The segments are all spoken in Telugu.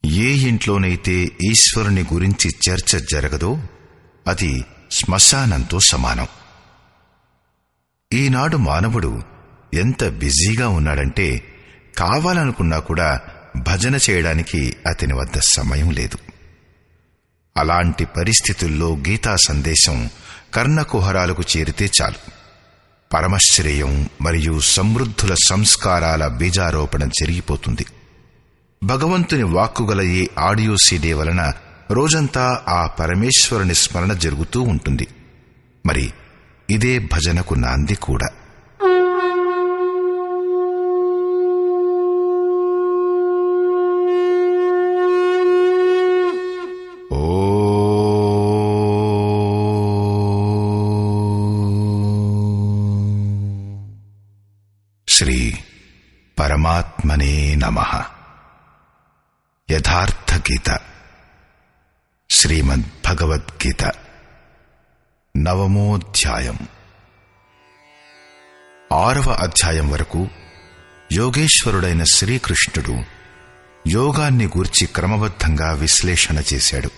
ఏ ఇంట్లోనైతే ఈశ్వరుని గురించి చర్చ జరగదో అది శ్మశానంతో సమానం. ఈనాడు మానవుడు ఎంత బిజీగా ఉన్నాడంటే కావాలనుకున్నా కూడా భజన చేయడానికి అతని వద్ద సమయం లేదు. అలాంటి పరిస్థితుల్లో గీతా సందేశం కర్ణకుహరాలకు చేరితే చాలు, పరమశ్రేయం మరియు సమృద్ధుల సంస్కారాల బీజారోపణ జరిగిపోతుంది. భగవంతుని వాక్కుగల ఈ ఆడియో సీడీ వలన రోజంతా ఆ పరమేశ్వరుని స్మరణ జరుగుతూ ఉంటుంది. మరి ఇదే భజనకు నాంది కూడా. శ్రీ పరమాత్మనే నమః. యథార్థ గీత, శ్రీమద్భగవద్గీత, 9వ అధ్యాయం. 6వ అధ్యాయం వరకు యోగేశ్వరుడైన శ్రీకృష్ణుడు యోగాన్ని గూర్చి క్రమబద్ధంగా విశ్లేషణ చేశాడు.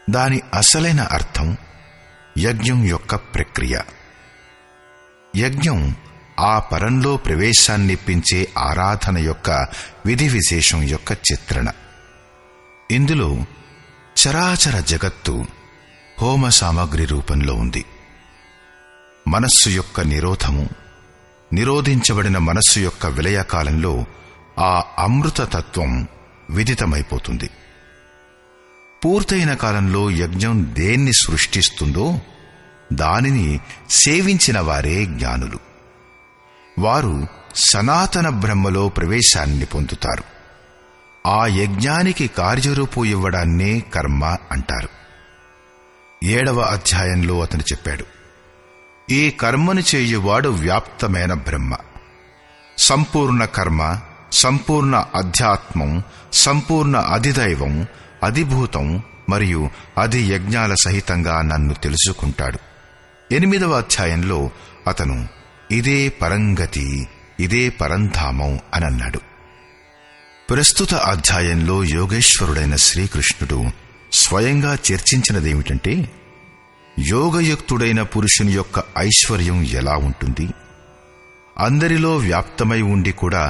దాని అసలైన అర్థం యజ్ఞం యొక్క ప్రక్రియ. యజ్ఞం ఆ పరంలో ప్రవేశాన్నిప్పించే ఆరాధన యొక్క విధి విశేషం యొక్క చిత్రణ. ఇందులో చరాచర జగత్తు హోమ సామగ్రి రూపంలో ఉంది. మనస్సు యొక్క నిరోధము, నిరోధించబడిన మనస్సు యొక్క విలయకాలంలో ఆ అమృతతత్వం విదితమైపోతుంది. పూర్తయిన కాలంలో యజ్ఞం దేన్ని సృష్టిస్తుందో దానిని సేవించిన వారే జ్ఞానులు. వారు సనాతన బ్రహ్మలో ప్రవేశాన్ని పొందుతారు. ఆ యజ్ఞానికి కార్యరూపు ఇవ్వడాన్నే కర్మ అంటారు. 7వ అధ్యాయంలో అతను చెప్పాడు, ఈ కర్మను చేయువాడు వ్యాప్తమైన బ్రహ్మ. సంపూర్ణ కర్మ, సంపూర్ణ అధ్యాత్మం, సంపూర్ణ అధిదైవం, అధిభూతం మరియు అధి యజ్ఞాల సహితంగా నన్ను తెలుసుకుంటాడు. 8వ అధ్యాయంలో అతను ఇదే పరంగతి, ఇదే పరంధామం అనన్నాడు. ప్రస్తుత అధ్యాయంలో యోగేశ్వరుడైన శ్రీకృష్ణుడు స్వయంగా చర్చించినదేమిటంటే, యోగయుక్తుడైన పురుషుని యొక్క ఐశ్వర్యం ఎలా ఉంటుంది, అందరిలో వ్యాప్తమై ఉండి కూడా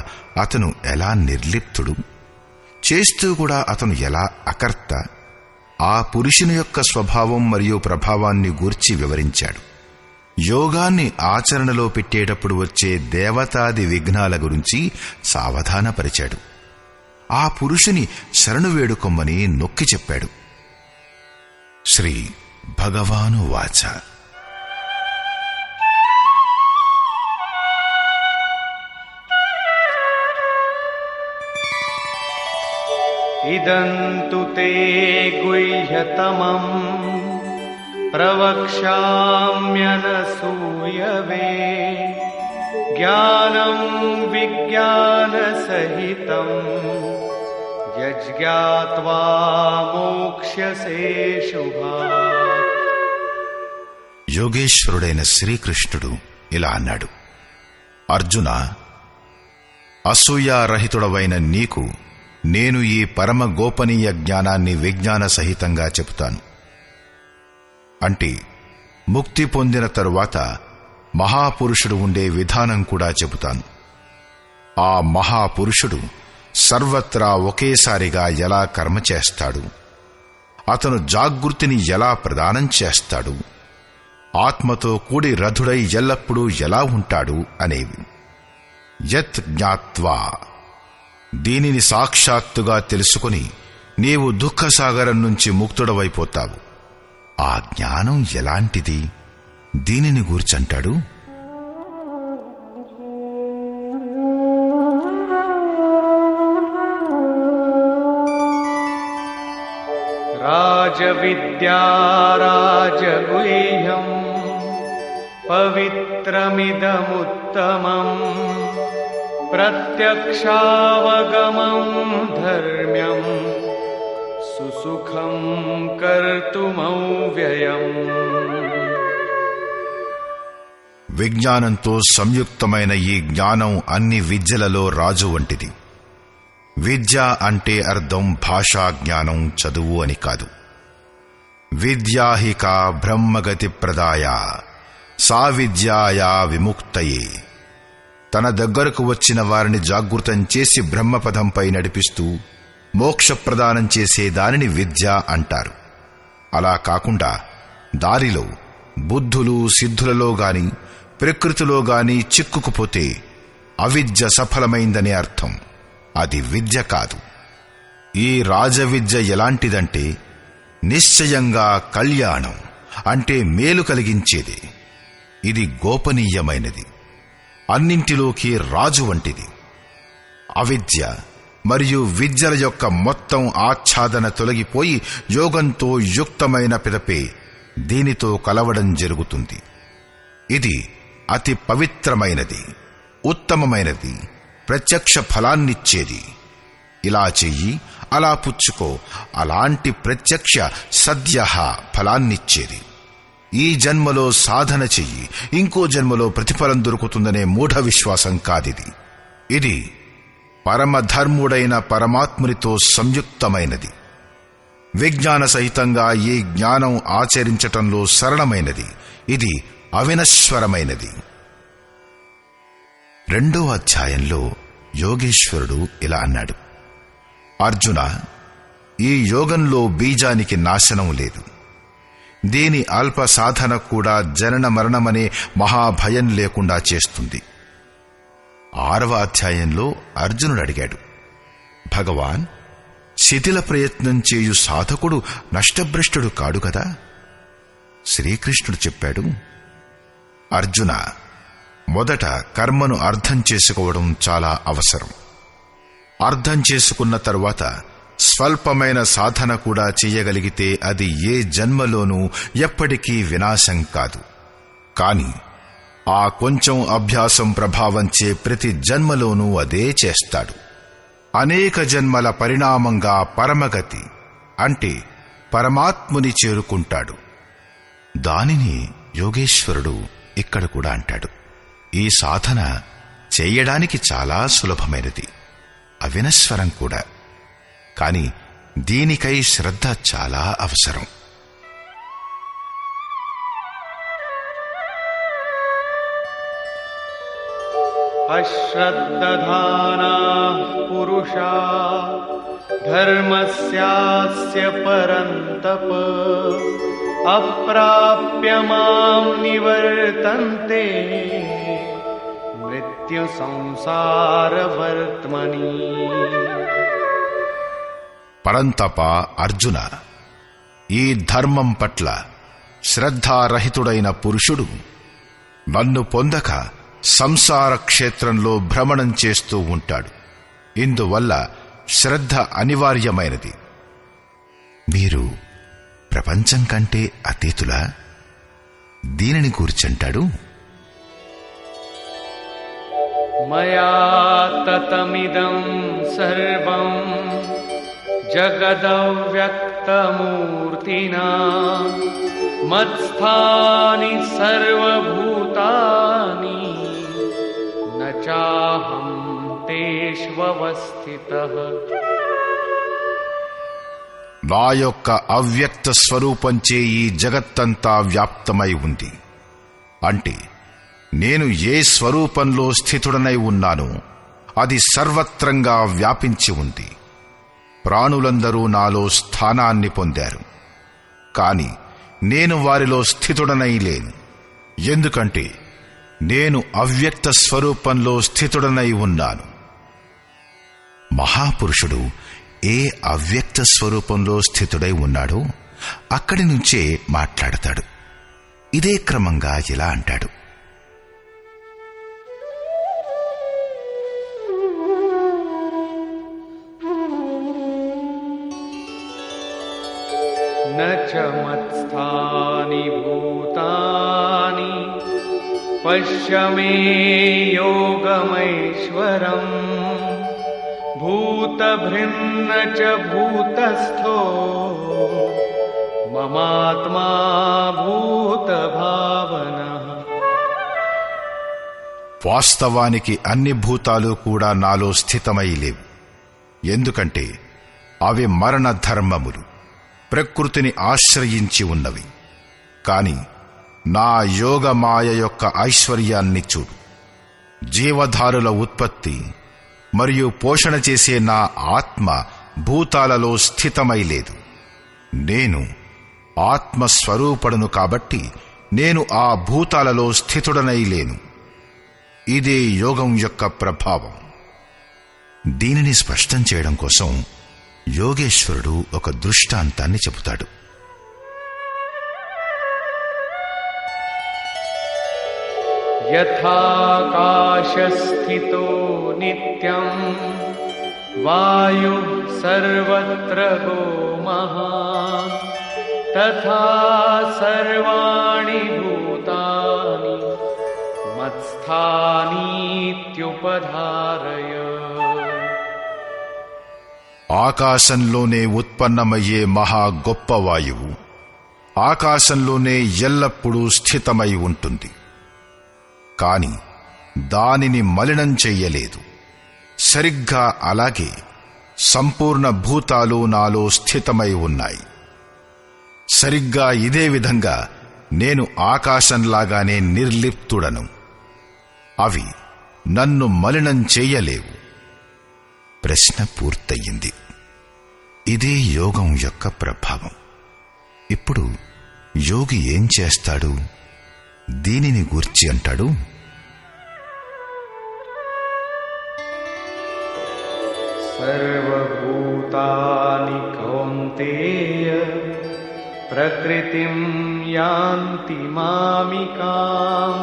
అతను ఎలా నిర్లిప్తుడు, చేస్తూ కూడా అతను ఎలా అకర్త, ఆ పురుషుని యొక్క స్వభావం మరియు ప్రభావాన్ని గూర్చి వివరించాడు. యోగాన్ని ఆచరణలో పెట్టేటప్పుడు వచ్చే దేవతాది విఘ్నాల గురించి సావధానపరిచాడు. ఆ పురుషుని శరణు వేడుకొమ్మని నొక్కి చెప్పాడు. శ్రీ భగవాను వాచ. ఇదంతు తే గుహ్యతమం ప్రవక్ష్యామ్యనసూయవే జ్ఞానం విజ్ఞానసహితం యజ్ఞాత్వా మోక్ష్యసే శుభాత్. యోగేశ్వరుడైన శ్రీకృష్ణుడు ఇలా అన్నాడు, అర్జున, అసూయారహితుడవైన నీకు నేను ఈ పరమ గోపనీయ జ్ఞానాన్ని విజ్ఞాన సహితంగా చెబుతాను. అంటే ముక్తి పొందిన తరువాత మహాపురుషుడు ఉండే విధానం కూడా చెబుతాను. ఆ మహాపురుషుడు సర్వత్రా ఒకేసారిగా ఎలా కర్మ చేస్తాడు, అతను జాగృతిని ఎలా ప్రదానం చేస్తాడు, ఆత్మతో కూడి రథుడై ఎల్లప్పుడూ ఎలా ఉంటాడు అనేవి. యత్ జ్ఞాత్వా, దీనిని సాక్షాత్తుగా తెలుసుకుని నీవు దుఃఖసాగరం నుంచి ముక్తుడవైపోతావు. ఆ జ్ఞానం ఎలాంటిది, దీనిని గూర్చంటాడు. రాజవిద్యా రాజగుహ్యం పవిత్రమిదముత్తమం ప్రత్యక్షావగమం ధర్మ్యం సుసుఖం కర్తుమవ్యయం. విజ్ఞానంతో సంయుక్తమైన ఈ జ్ఞానం అన్ని విద్యలలో రాజు వంటిది. విద్య అంటే అర్థం భాషా జ్ఞానం, చదువు అని కాదు. విద్యాహిక బ్రహ్మగతి ప్రదాయ సా విద్యాయా విముక్తయే. తన దగ్గరకు వచ్చిన వారిని జాగృతం చేసి బ్రహ్మపదంపై నడిపిస్తూ మోక్షప్రదానం చేసే దానిని విద్య అంటారు. అలా కాకుండా దారిలో బుద్ధులు సిద్ధులలో గాని ప్రకృతిలో గాని చిక్కుకుపోతే అవిద్య సఫలమైందనే అర్థం. అది విద్య కాదు. ఈ రాజవిద్య ఎలాంటిదంటే నిశ్చయంగా కళ్యాణం అంటే మేలు కలిగించేది. ఇది గోపనీయమైనది, అన్నింటిలోకి రాజు వంటిది. అవిద్య మరియు విద్యల యొక్క మొత్తం ఆచ్ఛాదన తొలగిపోయి యోగంతో యుక్తమైన పిదపే దీనితో కలవడం జరుగుతుంది. ఇది అతి పవిత్రమైనది, ఉత్తమమైనది, ప్రత్యక్ష ఫలాన్నిచ్చేది. ఇలా చెయ్యి, అలా పుచ్చుకో, అలాంటి ప్రత్యక్ష సద్య ఫలాన్నిచ్చేది. ఈ జన్మలో సాధన చెయ్యి, ఇంకో జన్మలో ప్రతిఫలం దొరుకుతుందనే మూఢ విశ్వాసం కాదిది. ఇది పరమధర్ముడైన పరమాత్మునితో సంయుక్తమైనది. విజ్ఞాన సహితంగా ఈ జ్ఞానం ఆచరించటంలో సరళమైనది. ఇది అవినశ్వరమైనది. 2వ అధ్యాయంలో యోగేశ్వరుడు ఇలా అన్నాడు: అర్జున, ఈ యోగంలో బీజానికి నాశనం లేదు. దీని అల్ప సాధన కూడా జనన మరణమనే మహాభయం లేకుండా చేస్తుంది. 6వ అధ్యాయంలో అర్జునుడు అడిగాడు: భగవాన్, శిథిల ప్రయత్నం చేయు సాధకుడు నష్టభ్రష్టుడు కాడు కదా? శ్రీకృష్ణుడు చెప్పాడు: అర్జున, మొదట కర్మను అర్థం చేసుకోవడం చాలా అవసరం. అర్థం చేసుకున్న తరువాత స్వల్పమైన సాధన కూడా చెయ్యగలిగితే అది ఏ జన్మలోనూ ఎప్పటికీ వినాశం కాదు. కాని ఆ కొంచెం అభ్యాసం ప్రభావంచే ప్రతి జన్మలోనూ అదే చేస్తాడు. అనేక జన్మల పరిణామంగా పరమగతి అంటే పరమాత్ముని చేరుకుంటాడు. దానిని యోగేశ్వరుడు ఇక్కడ కూడా అంటాడు. ఈ సాధన చెయ్యడానికి చాలా సులభమైనది, అవినశ్వరం కూడా. కాని దీనికై శ్రద్ధ చాలా అవసరం. అశ్రద్ధధానాః పురుషా ధర్మస్యాస్య పరంతప అప్రాప్య మాం నివర్తంతే మృత్యు సంసారవర్త్మని. పరంతప అర్జున, ఈ ధర్మం పట్ల శ్రద్ధారహితుడైన పురుషుడు నన్ను పొందక సంసార క్షేత్రంలో భ్రమణం చేస్తూ ఉంటాడు. ఇందువల్ల శ్రద్ధ అనివార్యమైనది. మీరు ప్రపంచం కంటే అతీతులా? దీనిని గూర్చంటాడు: మయా తతమిదం సర్వం జగదవ్యక్తమూర్తినా మత్స్థాని సర్వభూతాని నచాహం తేష్వస్థితః. నా యొక్క అవ్యక్త స్వరూపంచే ఈ జగత్తంతా వ్యాప్తమై ఉంది. అంటే నేను ఏ స్వరూపంలో స్థితుడనై ఉన్నానో అది సర్వత్రంగా వ్యాపించి ఉంది. ప్రాణులందరూ నాలో స్థానాన్ని పొందారు, కాని నేను వారిలో స్థితుడనై లేను. ఎందుకంటే నేను అవ్యక్త స్వరూపంలో స్థితుడనై ఉన్నాను. మహాపురుషుడు ఏ అవ్యక్త స్వరూపంలో స్థితుడై ఉన్నాడో అక్కడి నుంచే మాట్లాడతాడు. ఇదే క్రమంగా ఇలా అంటాడు: నచ మత్స్థాని భూతాని పశ్య మే యోగమైశ్వరం భూతభృన్న చ భూతస్థో మమాత్మా భూతభావనః. వాస్తవానికి అన్ని భూతాలు కూడా నాలో స్థితమై లేవు. ఎందుకంటే అవి మరణ ధర్మములు, ప్రకృతిని ఆశ్రయించి ఉన్నవి. కాని నా యోగమాయ యొక్క ఐశ్వర్యాన్ని చూడు. జీవధారుల ఉత్పత్తి మరియు పోషణ చేసే నా ఆత్మ భూతాలలో స్థితమై లేదు. నేను ఆత్మస్వరూపుడను కాబట్టి నేను ఆ భూతాలలో స్థితుడనై లేను. ఇదే యోగం యొక్క ప్రభావం. దీనిని స్పష్టం చేయడం కోసం యోగేశ్వరుడు ఒక దృష్టాంతాన్ని చెబుతాడు. యథాకాశస్థితో నిత్యం వాయు సర్వత్ర గో మహాన్ తథా సర్వాణి భూతాని మత్స్థానీత్యుపధారయ. ఆకాశంలోనే ఉత్పన్నమయ్యే మహా గొప్ప వాయువు ఆకాశంలోనే ఎల్లప్పుడూ స్థితమై ఉంటుంది. కాని దానిని మలినం చెయ్యలేదు. సరిగ్గా అలాగే సంపూర్ణ భూతాలు నాలో స్థితమై ఉన్నాయి. సరిగ్గా ఇదే విధంగా నేను ఆకాశంలాగానే నిర్లిప్తుడను. అవి నన్ను మలినం చెయ్యలేవు. ప్రశ్న పూర్తయింది. ఇదే యోగం యొక్క ప్రభావం. ఇప్పుడు యోగి ఏం చేస్తాడు? దీనిని గూర్చి అంటాడు, సర్వభూతాని కౌంతేయ ప్రకృతిం యాంతి మామికాం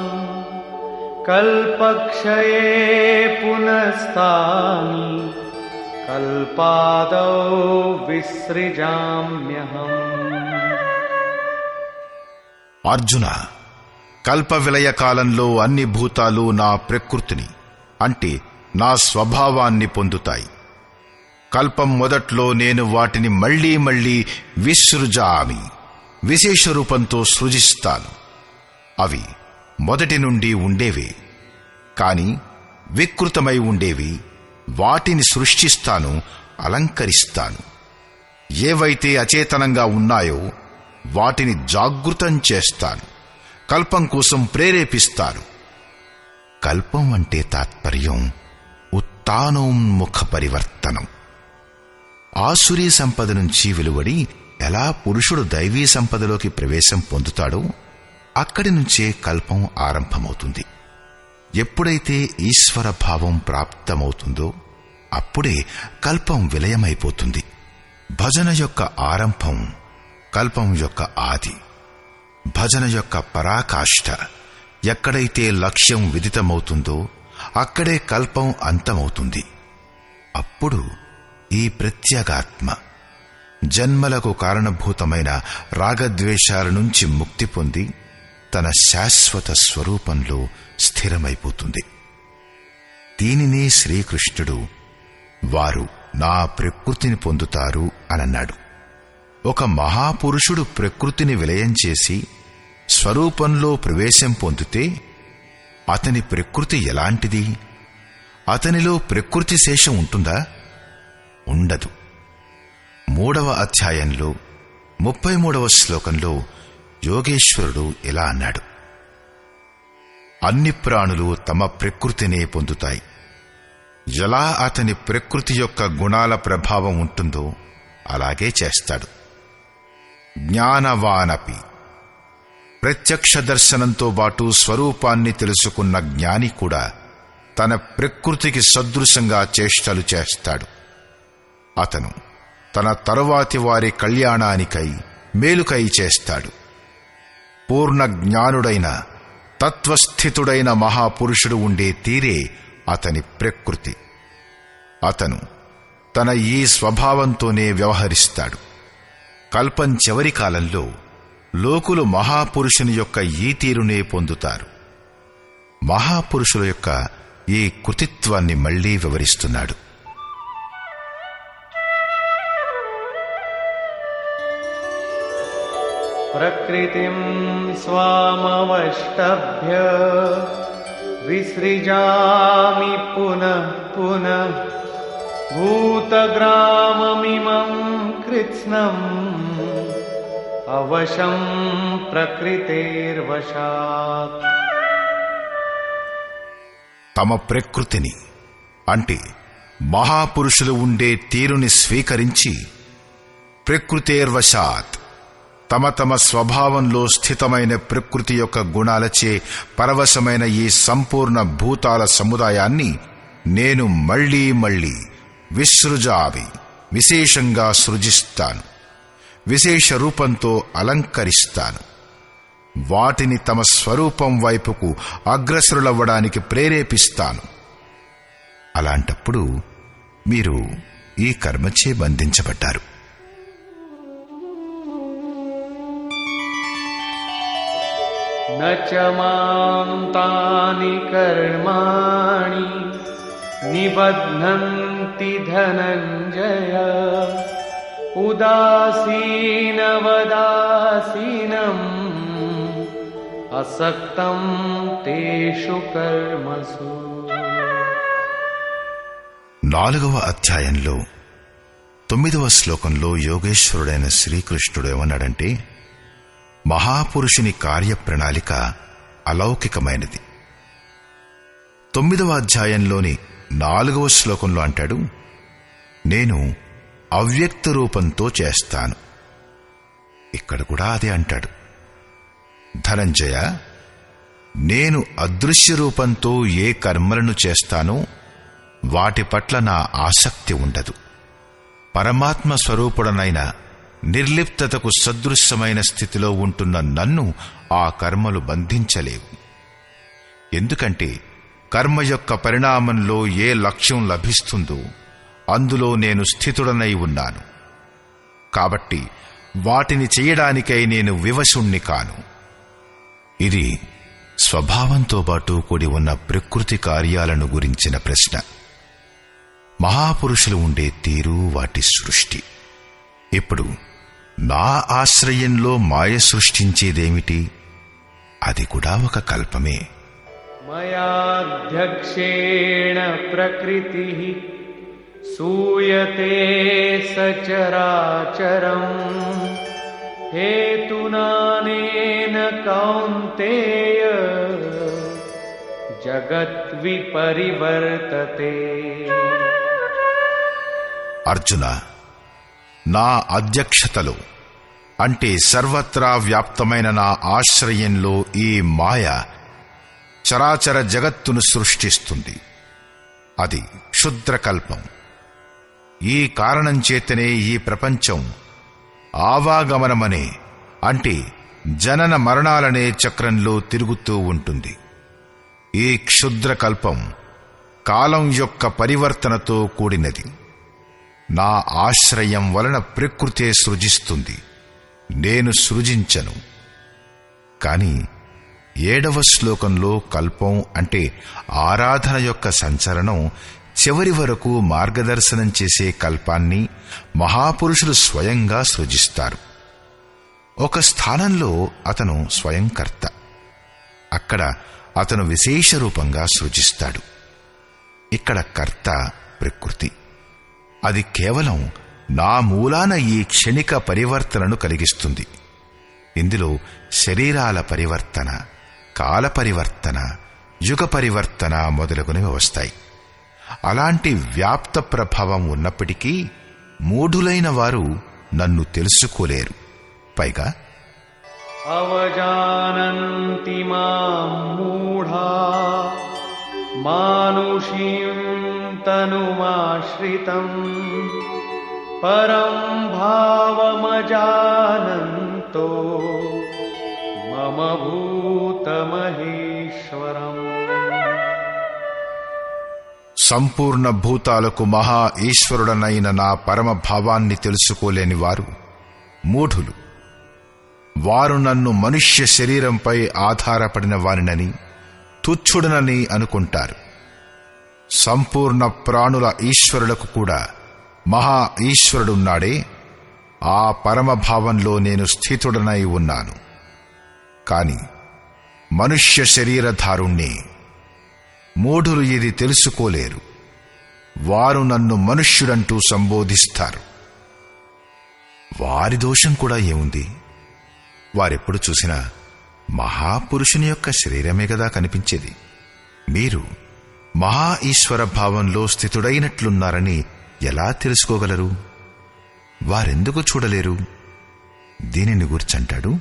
కల్పక్షయే పునస్తాని కల్పాదౌ విసృజామ్యహం. అర్జున, కల్ప విలయ కాలంలో అన్ని భూతాలు నా ప్రకృతిని అంటే నా స్వభావాన్ని పొందుతాయి. కల్పం మొదట్లో నేను వాటిని మళ్లీ మళ్లీ విసృజామి విశేష రూపంతో సృజిస్తాను. అవి మొదటి నుండి ఉండేవే, కాని వికృతమై ఉండేవి. వాటిని సృష్టిస్తాను, అలంకరిస్తాను. ఏవైతే అచేతనంగా ఉన్నాయో వాటిని జాగృతం చేస్తాను, కల్పం కోసం ప్రేరేపిస్తాను. కల్పం అంటే తాత్పర్యం ఉత్తానోన్ముఖ పరివర్తనం. ఆసురీ సంపద నుంచి వెలువడి ఎలా పురుషుడు దైవీ సంపదలోకి ప్రవేశం పొందుతాడో అక్కడి నుంచే కల్పం ఆరంభమవుతుంది. ఎప్పుడైతే ఈశ్వర భావం ప్రాప్తమవుతుందో అప్పుడే కల్పం విలయమైపోతుంది. భజన యొక్క ఆరంభం కల్పం యొక్క ఆది. భజన యొక్క పరాకాష్ఠ ఎక్కడైతే లక్ష్యం విదితమవుతుందో అక్కడే కల్పం అంతమవుతుంది. అప్పుడు ఈ ప్రత్యేగాత్మ జన్మలకు కారణభూతమైన రాగద్వేషాల నుంచి ముక్తి పొంది తన శాశ్వత స్వరూపంలో స్థిరమైపోతుంది. దీనినే శ్రీకృష్ణుడు వారు నా ప్రకృతిని పొందుతారు అనన్నాడు. ఒక మహాపురుషుడు ప్రకృతిని విలయం చేసి స్వరూపంలో ప్రవేశం పొందితే అతని ప్రకృతి ఎలాంటిది? అతనిలో ప్రకృతి శేషం ఉంటుందా? ఉండదు. 3వ అధ్యాయంలో 33వ శ్లోకంలో యోగేశ్వరుడు ఇలా అన్నాడు, అన్ని ప్రాణులు తమ ప్రకృతినే పొందుతాయి. ఎలా అతని ప్రకృతి యొక్క గుణాల ప్రభావం ఉంటుందో అలాగే చేస్తాడు. జ్ఞానవానపి, ప్రత్యక్ష దర్శనంతో పాటు స్వరూపాన్ని తెలుసుకున్న జ్ఞాని కూడా తన ప్రకృతికి సదృశంగా చేష్టలు చేస్తాడు. అతను తన తరువాతి వారి కళ్యాణానికై మేలుకై చేస్తాడు. పూర్ణ జ్ఞానుడైన తత్వస్థితుడైన మహాపురుషుడు ఉండే తీరే అతని ప్రకృతి. అతను తన ఈ స్వభావంతోనే వ్యవహరిస్తాడు. కల్పం చివరి కాలంలో లోకులు మహాపురుషుని యొక్క ఈ తీరునే పొందుతారు. మహాపురుషుల యొక్క ఈ కృతిత్వాన్ని మళ్లీ వివరిస్తున్నాడు. ప్రకృతిం స్వామవష్టభ్య విసృజామి పునః పునః భూతగ్రామమిమం కృత్స్నం అవశం ప్రకృతేర్వశాత్. తమ ప్రకృతిని అంటే మహాపురుషులు ఉండే తీరుని స్వీకరించి ప్రకృతేర్వశాత్ తమ తమ స్వభావంలో స్థితమైన ప్రకృతి యొక్క గుణాలచే పరవశమైన ఈ సంపూర్ణ భూతాల సముదాయాన్ని నేను మళ్లీ మళ్లీ విసృజామి విశేషంగా సృజిస్తాను, విశేష రూపంతో అలంకరిస్తాను. వాటిని తమ స్వరూపం వైపుకు అగ్రసరులవ్వడానికి ప్రేరేపిస్తాను. అలాంటప్పుడు మీరు ఈ కర్మచే బంధించబడ్డారు. నచ మాం తాని కర్మాణి నిబధ్నంతి ధనంజయ ఉదాసీనవదాసీనం అసక్తం తేషు కర్మసు. 4వ అధ్యాయంలో 9వ శ్లోకంలో యోగేశ్వరుడైన శ్రీకృష్ణుడు ఏమన్నాడంటే, మహాపురుషుని కార్యప్రణాళిక అలౌకికమైనది. 9వ అధ్యాయంలోని 4వ శ్లోకంలో అంటాడు, నేను అవ్యక్త రూపంతో చేస్తాను. ఇక్కడ కూడా అదే అంటాడు, ధనంజయ, నేను అదృశ్య రూపంతో ఏ కర్మలను చేస్తానో వాటి పట్ల నా ఆసక్తి ఉండదు. పరమాత్మ స్వరూపుడనైన నిర్లిప్తతకు సదృశ్యమైన స్థితిలో ఉంటున్న నన్ను ఆ కర్మలు బంధించలేవు. ఎందుకంటే కర్మ యొక్క పరిణామంలో ఏ లక్ష్యం లభిస్తుందో అందులో నేను స్థితుడనై ఉన్నాను. కాబట్టి వాటిని చేయడానికై నేను వివశుణ్ణి కాను. ఇది స్వభావంతో పాటు కూడి ఉన్న ప్రకృతి కార్యాలను గురించిన ప్రశ్న. మహాపురుషులు ఉండే తీరు, వాటి సృష్టి. ఇప్పుడు నా ఆశ్రయంలో మాయ సృష్టించేదేమిటి? అది కూడా ఒక కల్పమే. మయాధ్యక్షేణ ప్రకృతి సూయతే సచరాచరం హేతునానేన కౌంతేయ జగద్విపరివర్తతే. అర్జున, నా అధ్యక్షతలో అంటే సర్వత్రా వ్యాప్తమైన నా ఆశ్రయంలో ఈ మాయ చరాచర జగత్తును సృష్టిస్తుంది. అది క్షుద్రకల్పం. ఈ కారణం చేతనే ఈ ప్రపంచం ఆవాగమనమనే అంటే జనన మరణాలనే చక్రంలో తిరుగుతూ ఉంటుంది. ఈ క్షుద్రకల్పం కాలం యొక్క పరివర్తనతో కూడినది. నా ఆశ్రయం వలన ప్రకృతే సృజిస్తుంది, నేను సృజించను. కాని 7వ శ్లోకంలో కల్పం అంటే ఆరాధన యొక్క సంచలనం చివరి వరకు మార్గదర్శనం చేసే కల్పాన్ని మహాపురుషులు స్వయంగా సృజిస్తారు. ఒక స్థానంలో అతను స్వయంకర్త, అక్కడ అతను విశేష రూపంగా సృజిస్తాడు. ఇక్కడ కర్త ప్రకృతి. అది కేవలం నా మూలాన ఈ క్షణిక పరివర్తనను కలిగిస్తుంది. ఇందులో శరీరాల పరివర్తన, కాల పరివర్తన, యుగ పరివర్తన మొదలగునవి వస్తాయి. అలాంటి వ్యాప్త ప్రభావం ఉన్నప్పటికీ మూఢులైన వారు నన్ను తెలుసుకోలేరు. పైగా అవజానంతి మాం మూఢా మానుషీం తనుమాశ్రితం పరం భావమజానంతో మమ భూతమహేశ్వరం. సంపూర్ణ భూతాలకు మహా ఈశ్వరుడనైన నా పరమ భావాన్ని తెలుసుకోలేని వారు మూఢులు. వారు నన్ను మనుష్య శరీరంపై ఆధారపడిన వారినని, తుచ్ఛుడనని అనుకుంటారు. సంపూర్ణ ప్రాణుల ఈశ్వరులకు కూడా మహా ఈశ్వరుడున్నాడే, ఆ పరమభావంలో నేను స్థితుడనై ఉన్నాను. కాని మనుష్య శరీరధారుణ్ణి మూఢులు ఇది తెలుసుకోలేరు. వారు నన్ను మనుష్యుడంటూ సంబోధిస్తారు. వారి దోషం కూడా ఏముంది? వారెప్పుడు చూసినా మహాపురుషుని యొక్క శరీరమే గదా కనిపించేది. మీరు మహా ఈశ్వర భావంలో స్థితుడైనట్లున్నారని ఎలా తెలుసుకోగలరు? వారెందుకు చూడలేరు? దీనిని గుర్చంటాడు,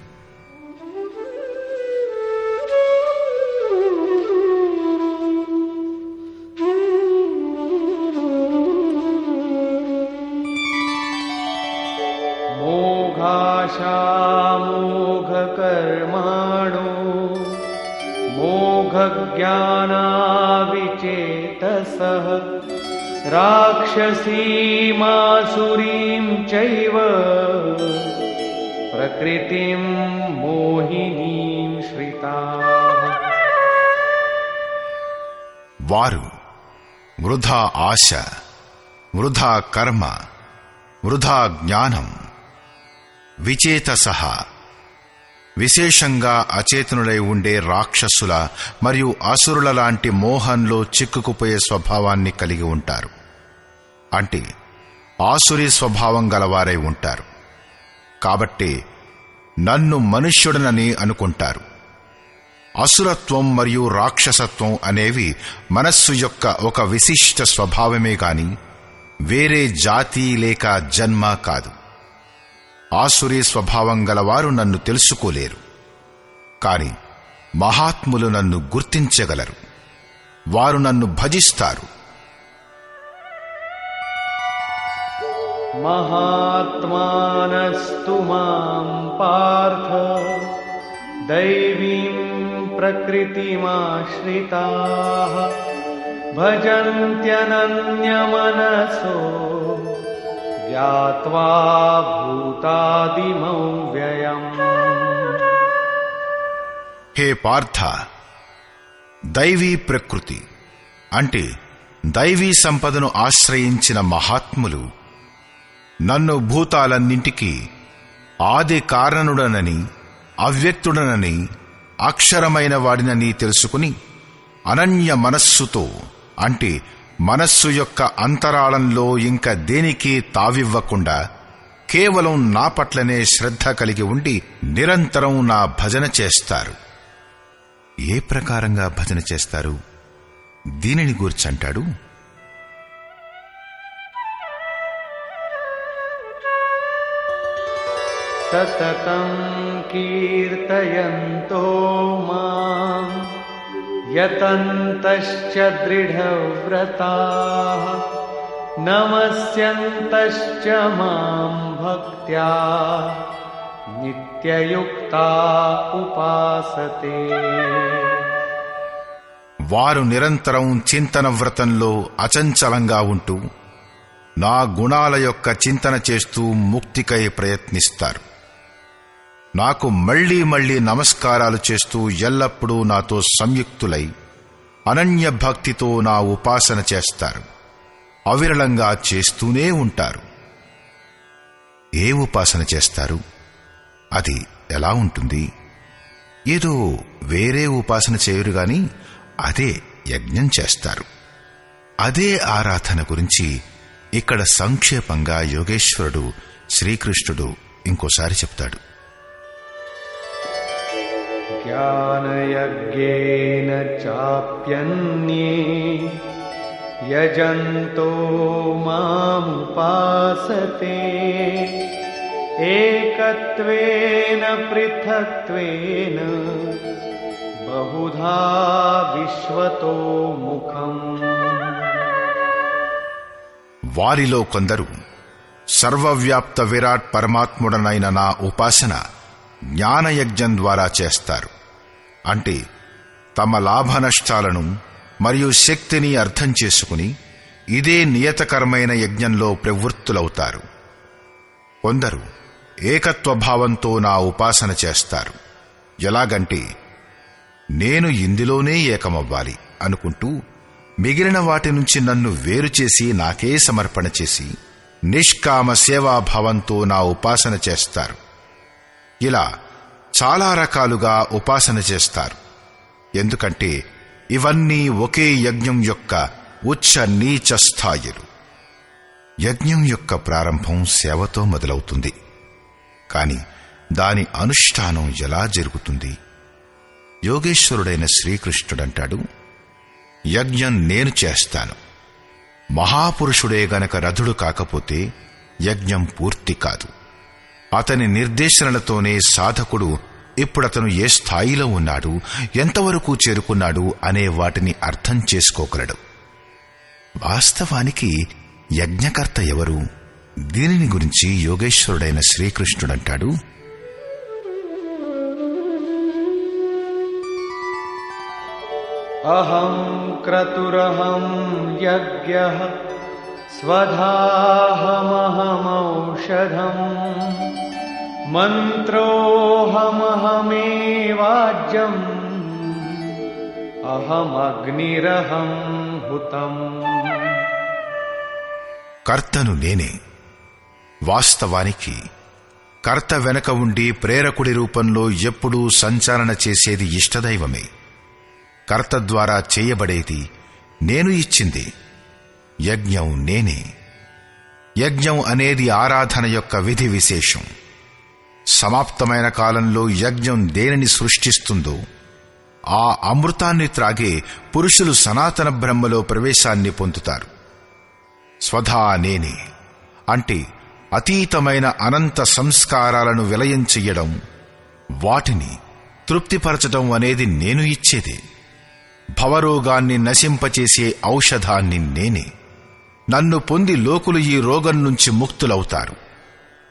మోఘకర్మాణో మోఘజ్ఞానావిచేతసః రాక్షసీమాసురీం చైవ ప్రకృతిం మోహినీం శ్రితాః. వారు వృధా ఆశ, వృధా కర్మ, వృధా జ్ఞానం, విచేతసః విశేషంగా అచేతనులై ఉండే రాక్షసుల మరియు అసురుల లాంటి మోహంలో చిక్కుకుపోయే స్వభావాన్ని కలిగి ఉంటారు. అంటే ఆసురీ స్వభావం గలవారై ఉంటారు. కాబట్టి నన్ను మనుష్యుడనని అనుకుంటారు. అసురత్వం మరియు రాక్షసత్వం అనేవి మనస్సు యొక్క ఒక విశిష్ట స్వభావమే గాని వేరే జాతి లేక జన్మ కాదు. ఆసురీ స్వభావం గలవారు నన్ను తెలుసుకోలేరు. కాని మహాత్ములు నన్ను గుర్తించగలరు. వారు నన్ను భజిస్తారు. మహాత్మానస్తు మాం పార్థ దైవీం ప్రకృతిమాశ్రితాః భజంత్యనన్యమనసో జ్ఞాత్వా భూతాదిమవ్యయం. హే పార్థ, దైవీ ప్రకృతి అంటే దైవీ సంపదను ఆశ్రయించిన మహాత్ములు నన్ను భూతాలన్నింటికీ ఆది కారణుడనని, అవ్యక్తుడనని, అక్షరమైన వాడినని తెలుసుకుని అనన్య మనస్సుతో అంటే మనస్సు యొక్క అంతరాళంలో ఇంక దేనికి తావివ్వకుండా కేవలం నా పట్లనే శ్రద్ధ కలిగి ఉండి నిరంతరం నా భజన చేస్తారు. ఏ ప్రకారంగా భజన చేస్తారు? దీనిని గూర్చంటాడు, సతతం కీర్తయంతో మాం యతంతశ్చ దృఢవ్రతాః నమస్యంతశ్చ మాం భక్త్యా నిత్యయుక్తా ఉపాసతే. వారు నిరంతరం చింతన వ్రతంలో అచంచలంగా ఉంటూ నా గుణాల యొక్క చింతన చేస్తూ ముక్తికై ప్రయత్నిస్తారు. నాకు మళ్లీ మళ్లీ నమస్కారాలు చేస్తూ ఎల్లప్పుడూ నాతో సంయుక్తులై అనన్య భక్తితో నా ఉపాసన చేస్తారు. అవిరళంగా చేస్తూనే ఉంటారు. ఏ ఉపాసన చేస్తారు? అది ఎలా ఉంటుంది? ఏదో వేరే ఉపాసన చేయరుగాని అదే యజ్ఞం చేస్తారు. అదే ఆరాధన గురించి ఇక్కడ సంక్షేపంగా యోగేశ్వరుడు శ్రీకృష్ణుడు ఇంకోసారి చెప్తాడు. జ్ఞానయజ్ఞేన చాప్యన్యే యజంతో మాముపాసతే ఏకత్వేన పృథక్త్వేన బహుధా విశ్వతో ముఖం. వారిలో కొందరు సర్వవ్యాప్త విరాట్ పరమాత్ముడనైన నా ఉపాసన జ్ఞానయజ్ఞం ద్వారా చేస్తారు. అంటే తమ లాభనష్టాలను మరియు శక్తిని అర్థం చేసుకుని ఇదే నియతకరమైన యజ్ఞంలో ప్రవృత్తులవుతారు. కొందరు ఏకత్వభావంతో నా ఉపాసన చేస్తారు. ఎలాగంటే నేను ఇందులోనే ఏకమవ్వాలి అనుకుంటూ మిగిలిన వాటి నుంచి నన్ను వేరు చేసి నాకే సమర్పణ చేసి నిష్కామ సేవాభావంతో నా ఉపాసన చేస్తారు. ఇలా చాలా రకాలుగా ఉపాసన చేస్తారు. ఎందుకంటే ఇవన్నీ ఒకే యజ్ఞం యొక్క ఉచ్చ నీచ స్థాయిలు. యజ్ఞం యొక్క ప్రారంభం సేవతో మొదలవుతుంది. కాని దాని అనుష్ఠానం ఎలా జరుగుతుంది? యోగేశ్వరుడైన శ్రీకృష్ణుడంటాడు, యజ్ఞం నేను చేస్తాను. మహాపురుషుడే గనక రథుడు కాకపోతే యజ్ఞం పూర్తి కాదు. అతని నిర్దేశనలతోనే సాధకుడు ఇప్పుడతను ఏ స్థాయిలో ఉన్నాడు, ఎంతవరకు చేరుకున్నాడు అనే వాటిని అర్థం చేసుకోగలడు. వాస్తవానికి యజ్ఞకర్త ఎవరు? దీనిని గురించి యోగేశ్వరుడైన శ్రీకృష్ణుడంటాడు, అహం క్రతురహం యజ్ఞః స్వధాహమహమౌషధం మంత్రోహమహమేవాజ్యం అహమగ్నిరహం హుతం. కర్తను నేనే. వాస్తవానికి కర్త వెనక ఉండి ప్రేరకుడి రూపంలో ఎప్పుడూ సంచాలన చేసేది ఇష్టదైవమే. కర్త ద్వారా చేయబడేది నేను ఇచ్చింది. యజ్ఞం నేనే. యజ్ఞం అనేది ఆరాధన యొక్క విధి విశేషం. సమాప్తమైన కాలంలో యజ్ఞం దేనిని సృష్టిస్తుందో ఆ అమృతాన్ని త్రాగే పురుషులు సనాతన బ్రహ్మలో ప్రవేశాన్ని పొందుతారు. స్వధా నేనే అంటే అతీతమైన అనంత సంస్కారాలను విలయం చెయ్యడం, వాటిని తృప్తిపరచడం అనేది నేను ఇచ్చేదే. భవరోగాన్ని నశింపచేసే ఔషధాన్ని నేనే. నన్ను పొంది లోకులు ఈ రోగం నుంచి ముక్తులవుతారు.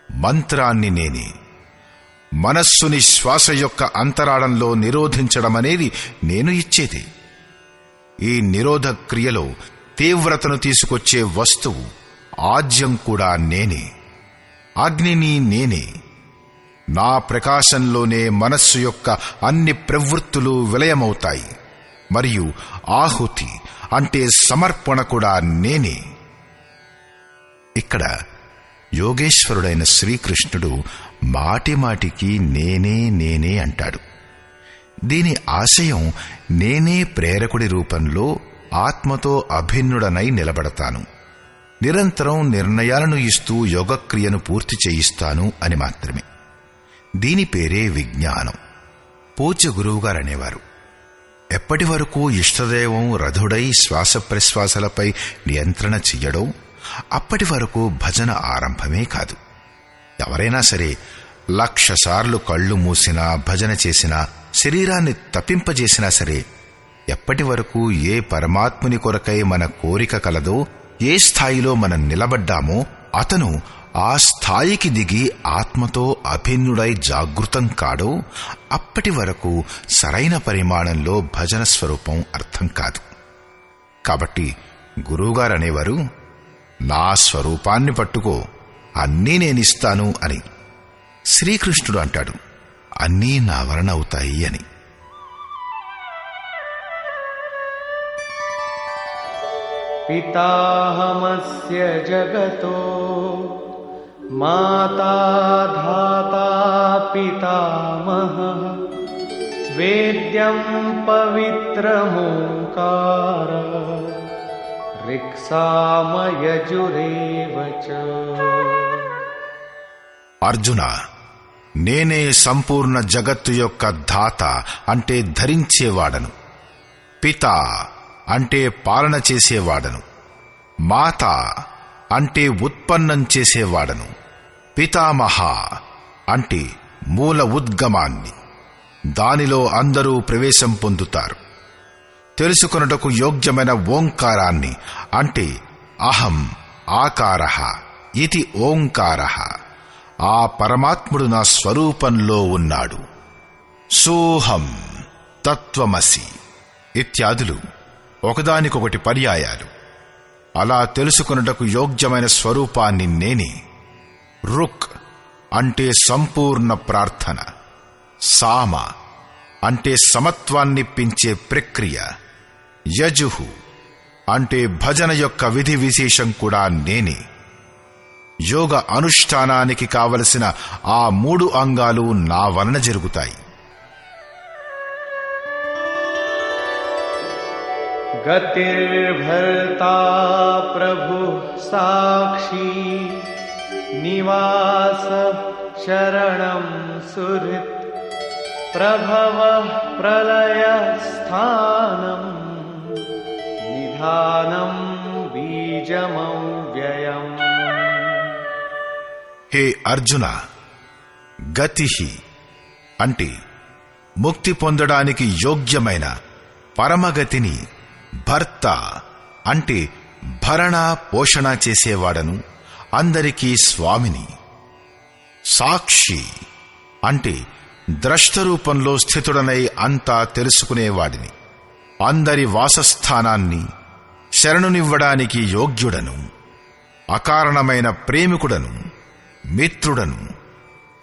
మంత్రాన్ని నేనే. మనస్సుని శ్వాస యొక్క అంతరాళంలో నిరోధించడమనేది నేను ఇచ్చేదే. ఈ నిరోధ క్రియలో తీవ్రతను తీసుకొచ్చే వస్తువు ఆజ్యం కూడా నేనే. అగ్నిని నేనే. నా ప్రకాశంలోనే మనస్సు యొక్క అన్ని ప్రవృత్తులు విలయమవుతాయి. మరియు ఆహుతి అంటే సమర్పణ కూడా నేనే. ఇక్కడ యోగేశ్వరుడైన శ్రీకృష్ణుడు మాటిమాటికి నేనే నేనే అంటాడు. దీని ఆశయం నేనే ప్రేరకుడి రూపంలో ఆత్మతో అభిన్నుడనై నిలబడతాను, నిరంతరం నిర్ణయాలను ఇస్తూ యోగక్రియను పూర్తి చేయిస్తాను అని మాత్రమే. దీని పేరే విజ్ఞానం. పూజ్య గురువుగారనేవారు, ఎప్పటి వరకు ఇష్టదైవం రథుడై శ్వాస ప్రశ్వాసలపై నియంత్రణ చెయ్యడో అప్పటి వరకు భజన ఆరంభమే కాదు. ఎవరైనా సరే 1,00,000 సార్లు కళ్ళు మూసినా, భజన చేసినా, శరీరాన్ని తప్పింపజేసినా సరే, ఎప్పటి వరకు ఏ పరమాత్ముని కొరకై మన కోరిక కలదో, ఏ స్థాయిలో మనం నిలబడ్డామో అతను ఆ స్థాయికి దిగి ఆత్మతో అభిన్నుడై జాగృతం కాడో అప్పటి వరకు సరైన పరిమాణంలో భజన స్వరూపం అర్థం కాదు. కాబట్టి గురువుగారనేవారు, నా స్వరూపాన్ని పట్టుకో, అన్నీ నేనిస్తాను అని. శ్రీకృష్ణుడు అంటాడు, అన్నీ నా వలన అవుతాయి అని. పితాహమస్య జగతో మాతా ధాతా పితామహః వేద్యం పవిత్రమోంకార రిక్సామయజురేవ చ. అర్జున, నేనే సంపూర్ణ జగత్తు యొక్క ధాత అంటే ధరించేవాడను, పిత అంటే పాలన చేసేవాడను, మాత అంటే ఉత్పన్నం చేసేవాడను, పితామహ అంటే మూల ఉద్గమాన్ని, దానిలో అందరూ ప్రవేశం పొందుతారు. తెలుసుకొనుటకు యోగ్యమైన ఓంకారాన్ని అంటే అహం ఆకారః ఇది ఓంకారః, ఆ పరమాత్ముడు నా స్వరూపంలో ఉన్నాడు. సోహం తత్వమసి ఇత్యాదులు ఒకదానికొకటి పర్యాయాలు. అలా తెలుసుకొనుటకు యోగ్యమైన స్వరూపాన్ని నేనే. రుక్ అంటే సంపూర్ణ ప్రార్థన, సామ అంటే సమత్వాన్నిప్పించే ప్రక్రియ, యజుహు అంటే భజన యొక్క విధి విశేషం కూడా నేనే. యోగ అనుష్ఠానానికి కావలసిన ఆ 3 అంగాలు నా వలన జరుగుతాయి. गतिर्भर्ता प्रभुः साक्षी निवास शरणं सुहृत् प्रभवः प्रलयस्थानम् निधानं बीजमव्ययम्। హే అర్జున, గతి అంటే ముక్తి పొందడానికి యోగ్యమైన పరమగతిని, భర్త అంటే భరణ పోషణ చేసేవాడను, అందరికీ స్వామిని, సాక్షి అంటే ద్రష్టరూపంలో స్థితుడనై అంతా తెలుసుకునేవాడిని, అందరి వాసస్థానాన్ని శరణునివ్వడానికి యోగ్యుడను, అకారణమైన ప్రేమికుడను, మిత్రుడను,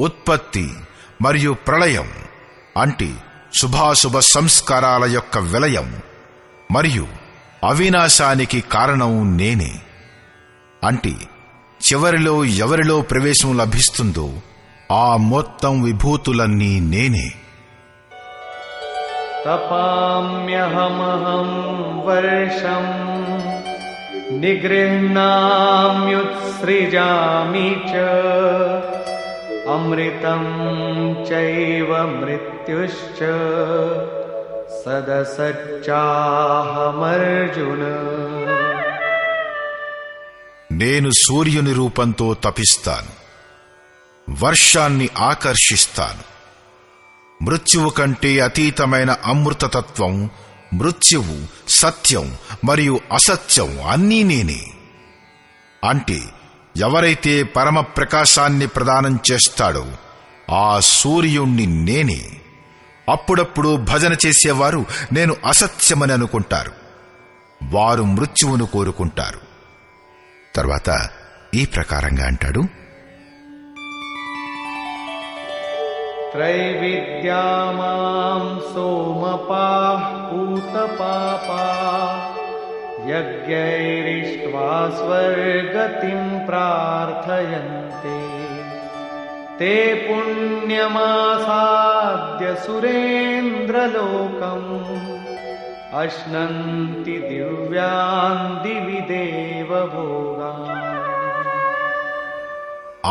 ఉత్పత్తి మరియు ప్రళయం అంటే శుభాశుభ సంస్కారాల యొక్క విలయం మరియు అవినాశానికి కారణం నేనే. అంటే చివరిలో ఎవరిలో ప్రవేశం లభిస్తుందో ఆ మొత్తం విభూతులన్నీ నేనే. तपाम्यहमहं वर्षं निगृह्णाम्युत्सृजामि च अमृतं चैव मृत्युश्च सदसच्चाहमर्जुन। నేను సూర్యుని రూపంతో తపిస్తాను, వర్షాన్ని ఆకర్షిస్తాను. మృత్యువు కంటే అతీతమైన అమృతతత్వం, మృత్యువు, సత్యం మరియు అసత్యం అన్నీ నేనే. అంటే ఎవరైతే పరమ ప్రకాశాన్ని ప్రదానం చేస్తాడో ఆ సూర్యుణ్ణి నేనే. అప్పుడప్పుడు భజన చేసేవారు నేను అసత్యమని అనుకుంటారు, వారు మృత్యువును కోరుకుంటారు. తర్వాత ఈ ప్రకారంగా అంటాడు, त्रैविद्या मां सोमपाः पूतपापा यज्ञैरिष्ट्वा स्वर्गतिं प्रार्थयन्ते ते पुण्यमासाद्य सुरेन्द्रलोकम् अश्नन्ति दिव्यान् दिवि देवभोगान्।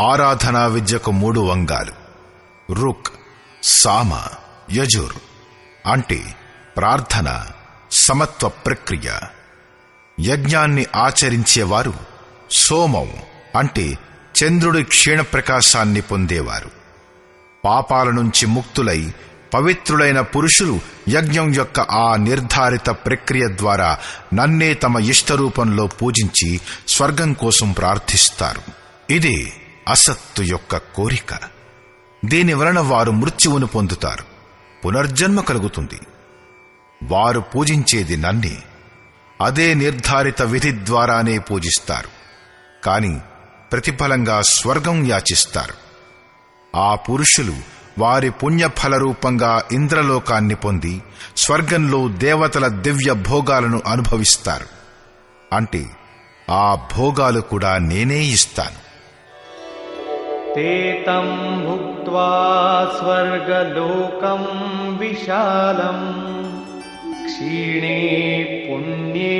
ఆరాధనా విద్యకు 3 వంగాలు: రుక్, సామ, యజుర్ అంటే ప్రార్థన, సమత్వ ప్రక్రియ. యజ్ఞాన్ని ఆచరించేవారు సోమం అంటే చంద్రుడి క్షీణ ప్రకాశాన్ని పొందేవారు. పాపాల నుంచి ముక్తులై పవిత్రులైన పురుషులు యజ్ఞం యొక్క ఆ నిర్ధారిత ప్రక్రియ ద్వారా నన్నే తమ ఇష్టరూపంలో పూజించి స్వర్గం కోసం ప్రార్థిస్తారు. ఇదే అసత్తు యొక్క కోరిక. దీని వలన వారు మృత్యువును పొందుతారు, పునర్జన్మ కలుగుతుంది. వారు పూజించేది నన్నే, అదే నిర్ధారిత విధి ద్వారానే పూజిస్తారు. కాని ప్రతిఫలంగా స్వర్గం యాచిస్తారు. ఆ పురుషులు వారి పుణ్యఫల రూపంగా ఇంద్రలోకాన్ని పొంది స్వర్గంలో దేవతల దివ్య భోగాలను అనుభవిస్తారు. అంటే ఆ భోగాలు కూడా నేనే ఇస్తాను. ते तं भुक्त्वा स्वर्गलोकं विशालम् क्षीणे पुण्ये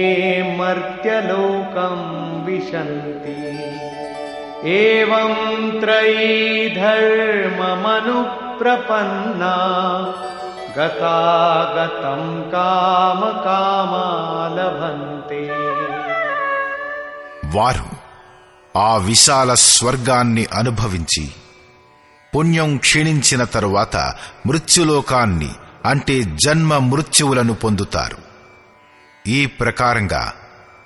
मर्त्यलोकं विशन्ति एवं त्रयी धर्ममनुप्रपन्ना गतागतं कामकामा लभन्ते। వారు ఆ విశాల స్వర్గాన్ని అనుభవించి పుణ్యం క్షీణించిన తరువాత మృత్యులోకాన్ని అంటే జన్మ మృత్యువులను పొందుతారు. ఈ ప్రకారంగా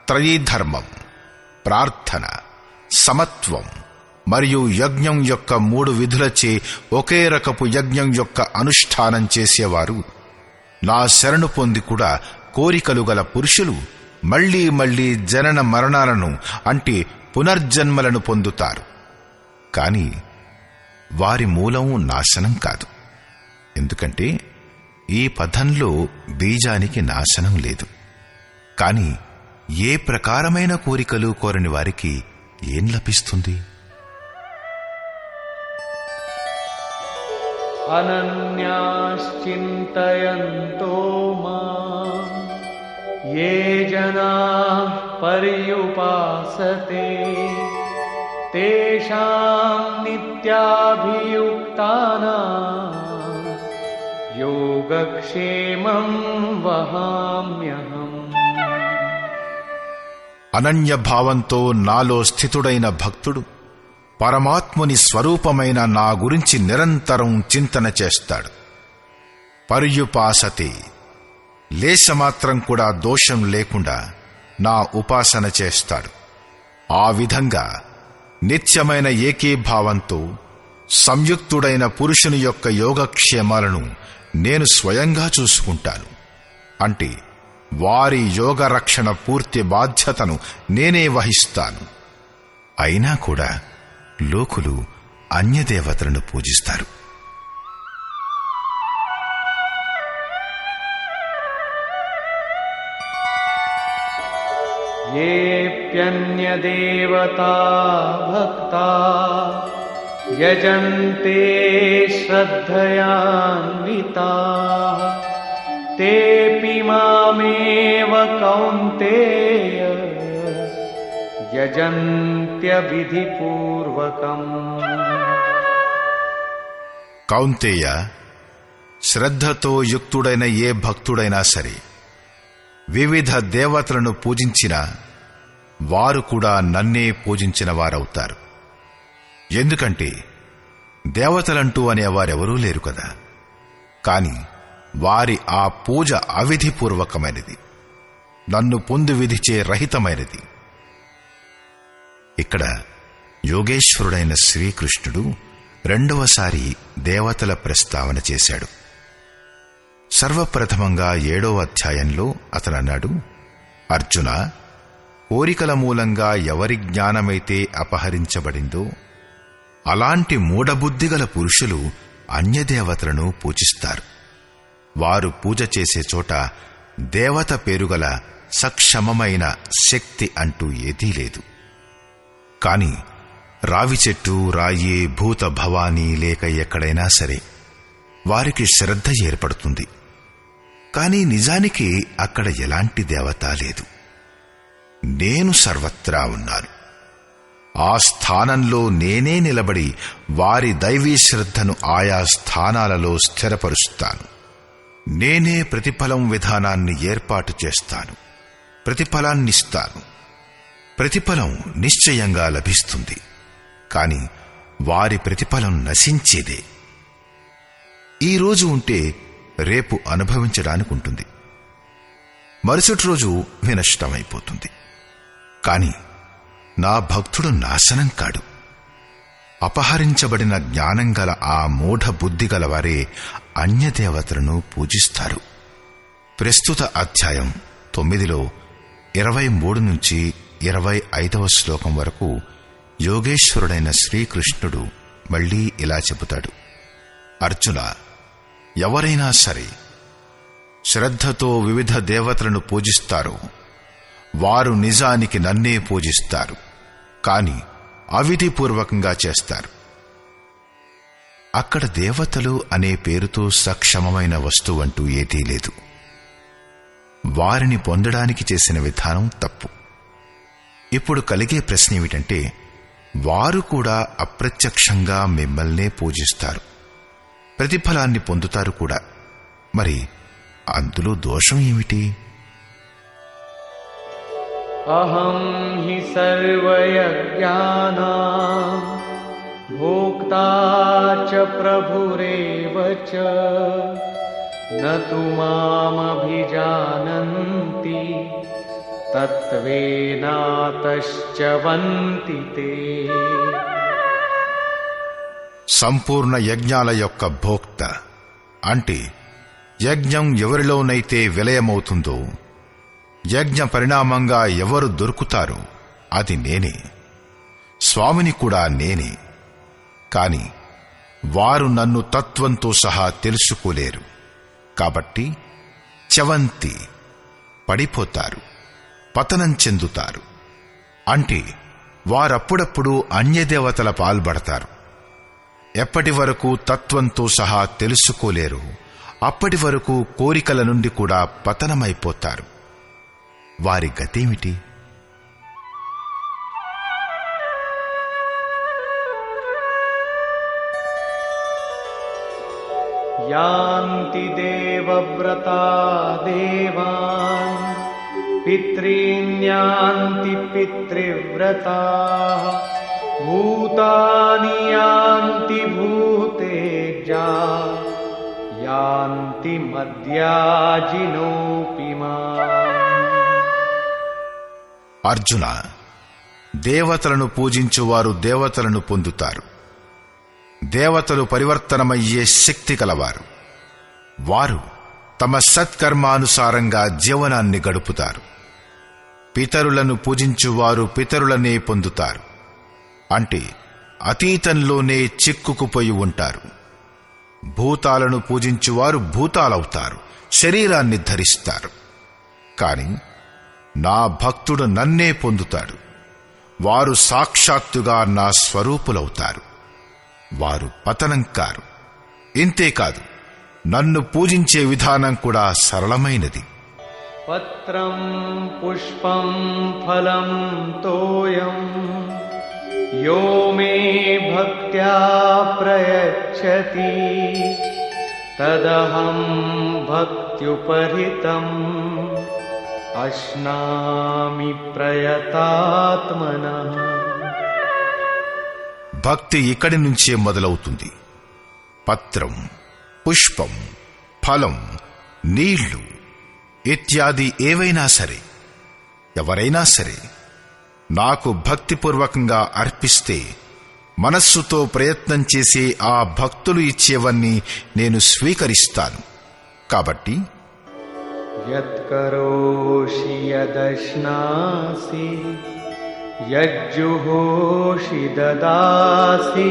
త్రయీధర్మం, ప్రార్థన, సమత్వం మరియు యజ్ఞం యొక్క 3 విధులచే ఒకే రకపు యజ్ఞం యొక్క అనుష్ఠానం చేసేవారు నా శరణు పొంది కూడా కోరికలు గల పురుషులు మళ్లీ మళ్లీ జనన మరణాలను అంటే పునర్జన్మలను పొందుతారు. కాని వారి మూలం నాశనం కాదు. ఎందుకంటే ఈ పదంలో బీజానికి నాశనం లేదు. కాని ఏ ప్రకారమైన కోరికలు కోరని వారికి ఏం లభిస్తుంది? అనన్యాశ్చింతయంతో మాం ये जनाः पर्युपासते तेषां नित्याभियुक्तानां योगक्षेमं वहाम्यहम्. అనన్య భావంతో నాలో స్థితుడైన భక్తుడు పరమాత్ముని స్వరూపమైన నా గురించి నిరంతరం చింతన చేస్తాడు. పర్యుపాసతే, లేశమాత్రం కూడా దోషం లేకుండా నా ఉపాసన చేస్తాడు. ఆ విధంగా నిత్యమైన ఏకీభావంతో సంయుక్తుడైన పురుషుని యొక్క యోగక్షేమాలను నేను స్వయంగా చూసుకుంటాను. అంటే వారి యోగ రక్షణ పూర్తి బాధ్యతను నేనే వహిస్తాను. అయినా కూడా లోకులు అన్యదేవతలను పూజిస్తారు. येऽप्यन्यदेवता भक्ता यजन्ते श्रद्धयान्विताः तेऽपि मामेव कौन्तेय यजन्त्यविधिपूर्वकम्. కౌంతేయ, శ్రద్ధతో యుక్తుడైన ఏ భక్తుడైనా సరే వివిధ దేవతలను పూజించినా వారు కూడా నన్నే పూజించిన వారవుతారు. ఎందుకంటే దేవతలంటూ అనేవారెవరూ లేరు కదా. కాని వారి ఆ పూజ అవిధిపూర్వకమైనది, నన్ను పొందు విధిచే రహితమైనది. ఇక్కడ యోగేశ్వరుడైన శ్రీకృష్ణుడు రెండవసారి దేవతల ప్రస్తావన చేశాడు. సర్వప్రథమంగా 7వ అధ్యాయంలో అతనన్నాడు, అర్జున, కోరికల మూలంగా ఎవరి జ్ఞానమైతే అపహరించబడిందో అలాంటి మూఢబుద్ధిగల పురుషులు అన్యదేవతలను పూజిస్తారు. వారు పూజ చేసే చోట దేవత పేరుగల సక్షమమైన శక్తి అంటూ ఏదీ లేదు. కాని రావి చెట్టు, రాయి, భూత భవానీ లేక ఎక్కడైనా సరే వారికి శ్రద్ధ ఏర్పడుతుంది. కాని నిజానికి అక్కడ ఎలాంటి దేవత లేదు. నేను సర్వత్రా ఉన్నాను. ఆ స్థానంలో నేనే నిలబడి వారి దైవీ శ్రద్ధను ఆయా స్థానాలలో స్థిరపరుస్తాను. నేనే ప్రతిఫలం విధానాన్ని ఏర్పాటు చేస్తాను, ప్రతిఫలాన్నిస్తాను. ప్రతిఫలం నిశ్చయంగా లభిస్తుంది. కాని వారి ప్రతిఫలం నశించేదే. ఈ రోజు ఉంటే రేపు అనుభవించడానికి ఉంటుంది, మరుసటి రోజు వినష్టమైపోతుంది. కాని నా భక్తుడు నాశనం కాడు. అపహరించబడిన జ్ఞానం గల ఆ మూఢ బుద్ధి గలవారే అన్యదేవతలను పూజిస్తారు. ప్రస్తుత అధ్యాయం 9లో 23 నుంచి 25వ శ్లోకం వరకు యోగేశ్వరుడైన శ్రీకృష్ణుడు మళ్లీ ఇలా చెబుతాడు, అర్జున, ఎవరైనా సరే శ్రద్ధతో వివిధ దేవతలను పూజిస్తారో వారు నిజానికి నన్నే పూజిస్తారు. కాని అవిధిపూర్వకంగా చేస్తారు. అక్కడ దేవతలు అనే పేరుతో సక్షమమైన వస్తువంటూ ఏదీ లేదు. వారిని పొందడానికి చేసిన విధానం తప్పు. ఇప్పుడు కలిగే ప్రశ్న ఏమిటంటే, వారు కూడా అప్రత్యక్షంగా మిమ్మల్నే పూజిస్తారు, ప్రతిఫలాన్ని పొందుతారు కూడా. మరి అందులో దోషం ఏమిటి? అహం హి సర్వయజ్ఞానాం భోక్తా చ ప్రభురేవ చ నతు మామభిజానంతి తత్వేనాతశ్చవంతి తే. సంపూర్ణ యజ్ఞాల యొక్క భోక్త అంటే యజ్ఞం ఎవరిలోనైతే విలయమవుతుందో, యజ్ఞ పరిణామంగా ఎవరు దొరుకుతారో అది నేనే. స్వామిని కూడా నేనే. కాని వారు నన్ను తత్వంతో సహా తెలుసుకోలేరు. కాబట్టి చవంతి, పడిపోతారు, పతనం చెందుతారు. అంటే వారప్పుడప్పుడు అన్యదేవతల పాల్పడతారు. ఎప్పటి వరకు తత్వంతో సహా తెలుసుకోలేరు అప్పటి వరకు కోరికల నుండి కూడా పతనమైపోతారు. వారి గతేమిటి? యాంతి దేవవ్రతా దేవాన్ పితॄన్యాంతి పితృవ్రతాః భూతాని యాంతి భూతేజా యాంతి మద్యాజినోపి మాం. అర్జున, దేవతలను పూజించువారు దేవతలను పొందుతారు. దేవతలు పరివర్తనమయ్యే శక్తి కలవారు. వారు తమ సత్కర్మానుసారంగా జీవనాన్ని గడుపుతారు. పితరులను పూజించువారు పితరులనే పొందుతారు. అంటే అతీతంలోనే చిక్కుకుపోయి ఉంటారు. భూతాలను పూజించువారు భూతాలవుతారు, శరీరాన్ని ధరిస్తారు. కాని నా భక్తుడు నన్నే పొందుతాడు. వారు సాక్షాత్తుగా నా స్వరూపులవుతారు. వారు పతనం కారు. ఇంతేకాదు, నన్ను పూజించే విధానం కూడా సరళమైనది. పత్రం పుష్పం ఫలం తోయం యో మే భక్త్యా ప్రయచ్చతి తదహం భక్త్యుపహృతం అశ్నామి ప్రయతాత్మనః. భక్తి ఇక్కడి నుంచే మొదలవుతుంది. పత్రం, పుష్పం, ఫలం, నీళ్లు ఇత్యాది ఏవైనా సరే, ఎవరైనా సరే నాకు భక్తిపూర్వకంగా అర్పిస్తే మనస్సుతో ప్రయత్నం చేసే ఆ భక్తులు ఇచ్చేవన్నీ నేను స్వీకరిస్తాను. కాబట్టి యత్కరోషి యదశ్నాసి యజ్జుహోషి దదాసి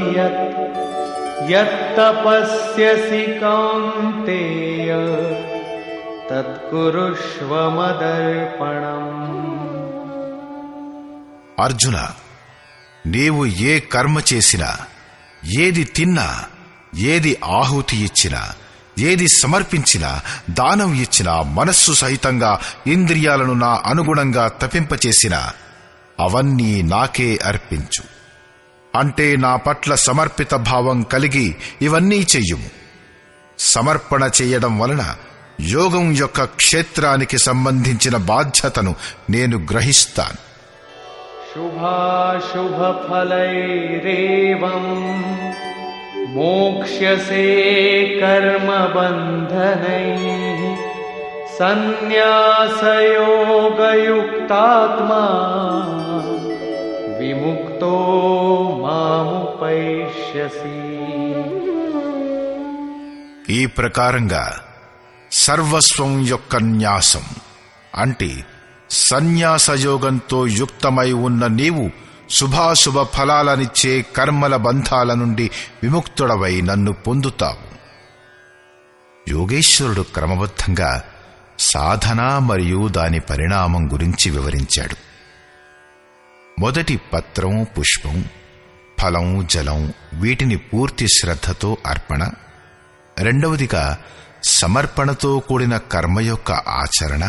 యత్తపస్యసి కౌంతేయ తత్కురుష్వ మదర్పణం. అర్జున, నీవు ఏ కర్మ చేసినా, ఏది తిన్నా, ఏది ఆహుతి ఇచ్చినా, ఏది సమర్పించినా, దానం ఇచ్చినా, మనస్సు సహితంగా ఇంద్రియాలను నా అనుగుణంగా తపింపచేసినా అవన్నీ నాకే అర్పించు. అంటే నా పట్ల సమర్పిత భావం కలిగి ఇవన్నీ చెయ్యుము. సమర్పణ చేయడం వలన యోగం యొక్క క్షేత్రానికి సంబంధించిన బాధ్యతను నేను గ్రహిస్తాను. శుభాశుభఫలైరేవం మోక్ష్యసే కర్మబంధనైః సన్యాసయోగయుక్తాత్మా విముక్తో మాముపైష్యసి. ఈ ప్రకారంగా సర్వస్వం యొక్క న్యాసం అంటే సన్యాసయోగంతో యుక్తమై ఉన్న నీవు శుభాశుభ ఫలాలనిచ్చే కర్మల బంధాల నుండి విముక్తుడవై నన్ను పొందుతావు. యోగేశ్వరుడు క్రమబద్ధంగా సాధన మరియు దాని పరిణామం గురించి వివరించాడు. మొదటి పత్రం, పుష్పం, ఫలం, జలం వీటిని పూర్తి శ్రద్ధతో అర్పణ. రెండవదిగా సమర్పణతో కూడిన కర్మ యొక్క ఆచరణ.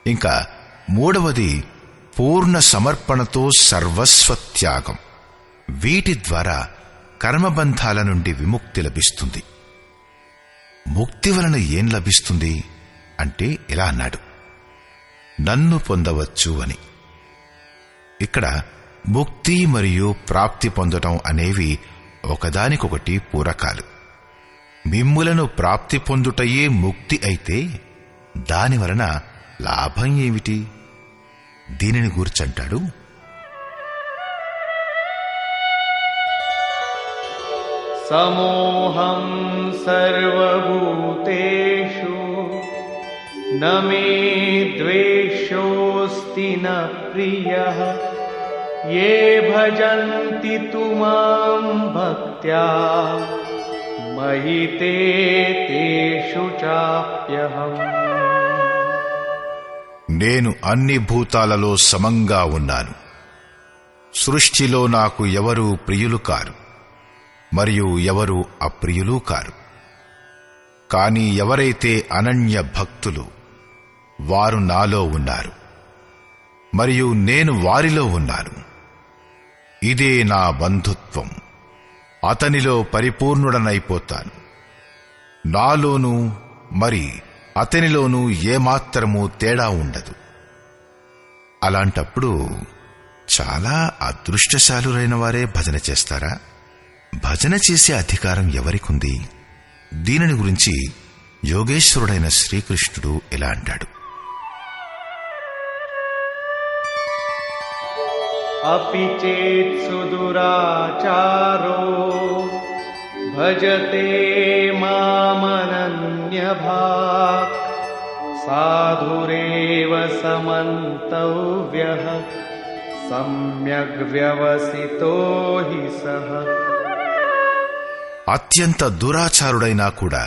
ఇంకా మూడవది పూర్ణ సమర్పణతో సర్వస్వత్యాగం. వీటి ద్వారా కర్మబంధాల నుండి విముక్తి లభిస్తుంది. ముక్తి వలన ఏం లభిస్తుంది అంటే ఇలా అన్నాడు, నన్ను పొందవచ్చు అని. ఇక్కడ ముక్తి మరియు ప్రాప్తి పొందటం అనేవి ఒకదానికొకటి పూరకాలు. మిమ్ములను ప్రాప్తి పొందుటయే ముక్తి అయితే దానివలన లాభం ఏమిటి? దీనిని గూర్చంటాడు, సమోహం సర్వభూతేషు న మే ద్వేషోస్తి న ప్రియః యే భజంతి తు మాం భక్త్యా మయి తే తేషు చాప్యహం. నేను అన్ని భూతాలలో సమంగా ఉన్నాను. సృష్టిలో నాకు ఎవరూ ప్రియులు కారు మరియు ఎవరూ అప్రియులు కారు. కాని ఎవరైతే అనన్య భక్తులు వారు నాలో ఉన్నారు. మరియు నేను వారిలో ఉన్నాను. ఇదే నా బంధుత్వం. అతనిలో పరిపూర్ణుడనైపోతాను. నాలోనూ మరి అతనిలోనూ ఏమాత్రమూ తేడా ఉండదు. అలాంటప్పుడు చాలా అదృష్టశాలురైన వారే భజన చేస్తారా? భజన చేసే అధికారం ఎవరికుంది? దీనిని గురించి యోగేశ్వరుడైన శ్రీకృష్ణుడు ఇలా అంటాడు. अपि चेत् सुदुराचारो भजते मामनन्यभाक् साधुरेव समन्तव्यः सम्यग् व्यवसितो हि सः. అత్యంత దురాచారుడైనా కూడా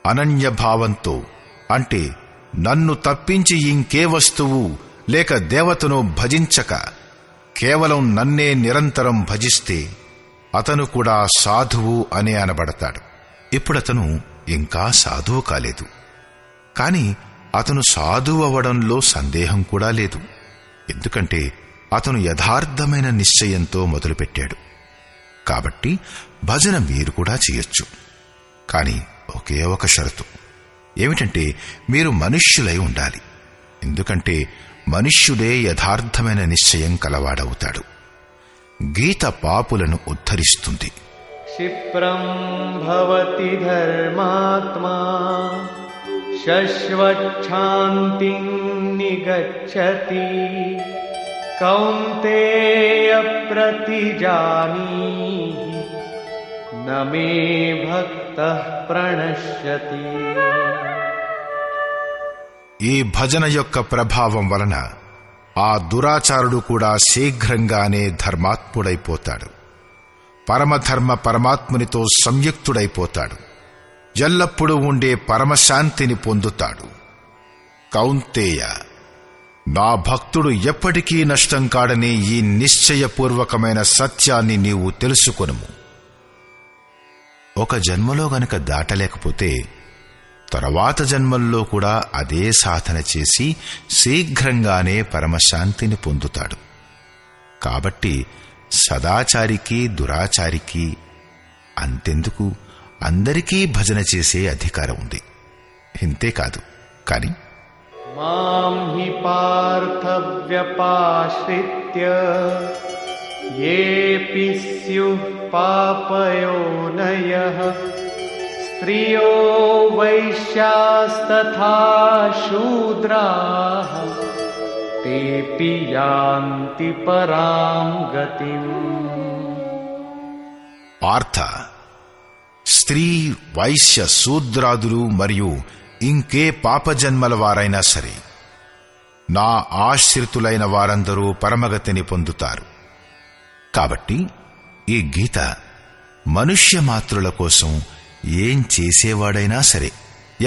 అనన్యభావంతో, అంటే నన్ను తప్పించి ఇంకే వస్తువు లేక దేవతను భజించక కేవలం నన్నే నిరంతరం భజిస్తే అతను కూడా సాధువు అనే అనబడతాడు. ఇప్పుడతను ఇంకా సాధువు కాలేదు, కాని అతను సాధువు అవ్వడంలో సందేహం కూడా లేదు. ఎందుకంటే అతను యథార్థమైన నిశ్చయంతో మొదలుపెట్టాడు. కాబట్టి భజన మీరు కూడా చేయొచ్చు. కాని ఒకే ఒక షరతు ఏమిటంటే మీరు మనుష్యులై ఉండాలి. ఎందుకంటే మనుష్యుడే యథార్థమైన నిశ్చయం కలవాడవుతాడు. గీత పాపులను ఉద్ధరిస్తుంది. क्षिप्रं भवति धर्मात्मा शश्वच्छान्तिं निगच्छति कौन्तेय प्रतिजानीहि न मे भक्तः प्रणश्यति. ఈ భజన యొక్క ప్రభావం వలన ఆ దురాచారుడు కూడా శీఘ్రంగానే ధర్మాత్ముడైపోతాడు. పరమధర్మ పరమాత్మునితో సంయుక్తుడైపోతాడు. ఎల్లప్పుడూ ఉండే పరమశాంతిని పొందుతాడు. కౌంతేయ, నా భక్తుడు ఎప్పటికీ నష్టం కాడనే ఈ నిశ్చయపూర్వకమైన సత్యాన్ని నీవు తెలుసుకొనుము. ఒక జన్మలో గనక దాటలేకపోతే తరువాత జన్మల్లో కూడా అదే సాధన చేసి శీఘ్రంగానే పరమశాంతిని పొందుతాడు. కాబట్టి సదాచారికి దురాచారికి అంతెందుకు, అందరికీ భజన చేసే అధికారం ఉంది. ఇంతేకాదు, కాని మాం హి పార్థ వ్యపాశ్రిత్య యేపి స్యుః పాపయోనయః స్త్రియో వైశ్యాస్తథా శూద్రాః తేపి యాంతి పరాం గతిం. పార్థ, స్త్రీ, వైశ్య, శూద్రాదులు మరియు ఇంకే పాపజన్మల వారైనా సరే నా ఆశ్రితులైన వారందరూ పరమగతిని పొందుతారు. కాబట్టి ఈ గీత మనుష్య మాత్రుల కోసం ఏం చేసేవాడైనా సరే,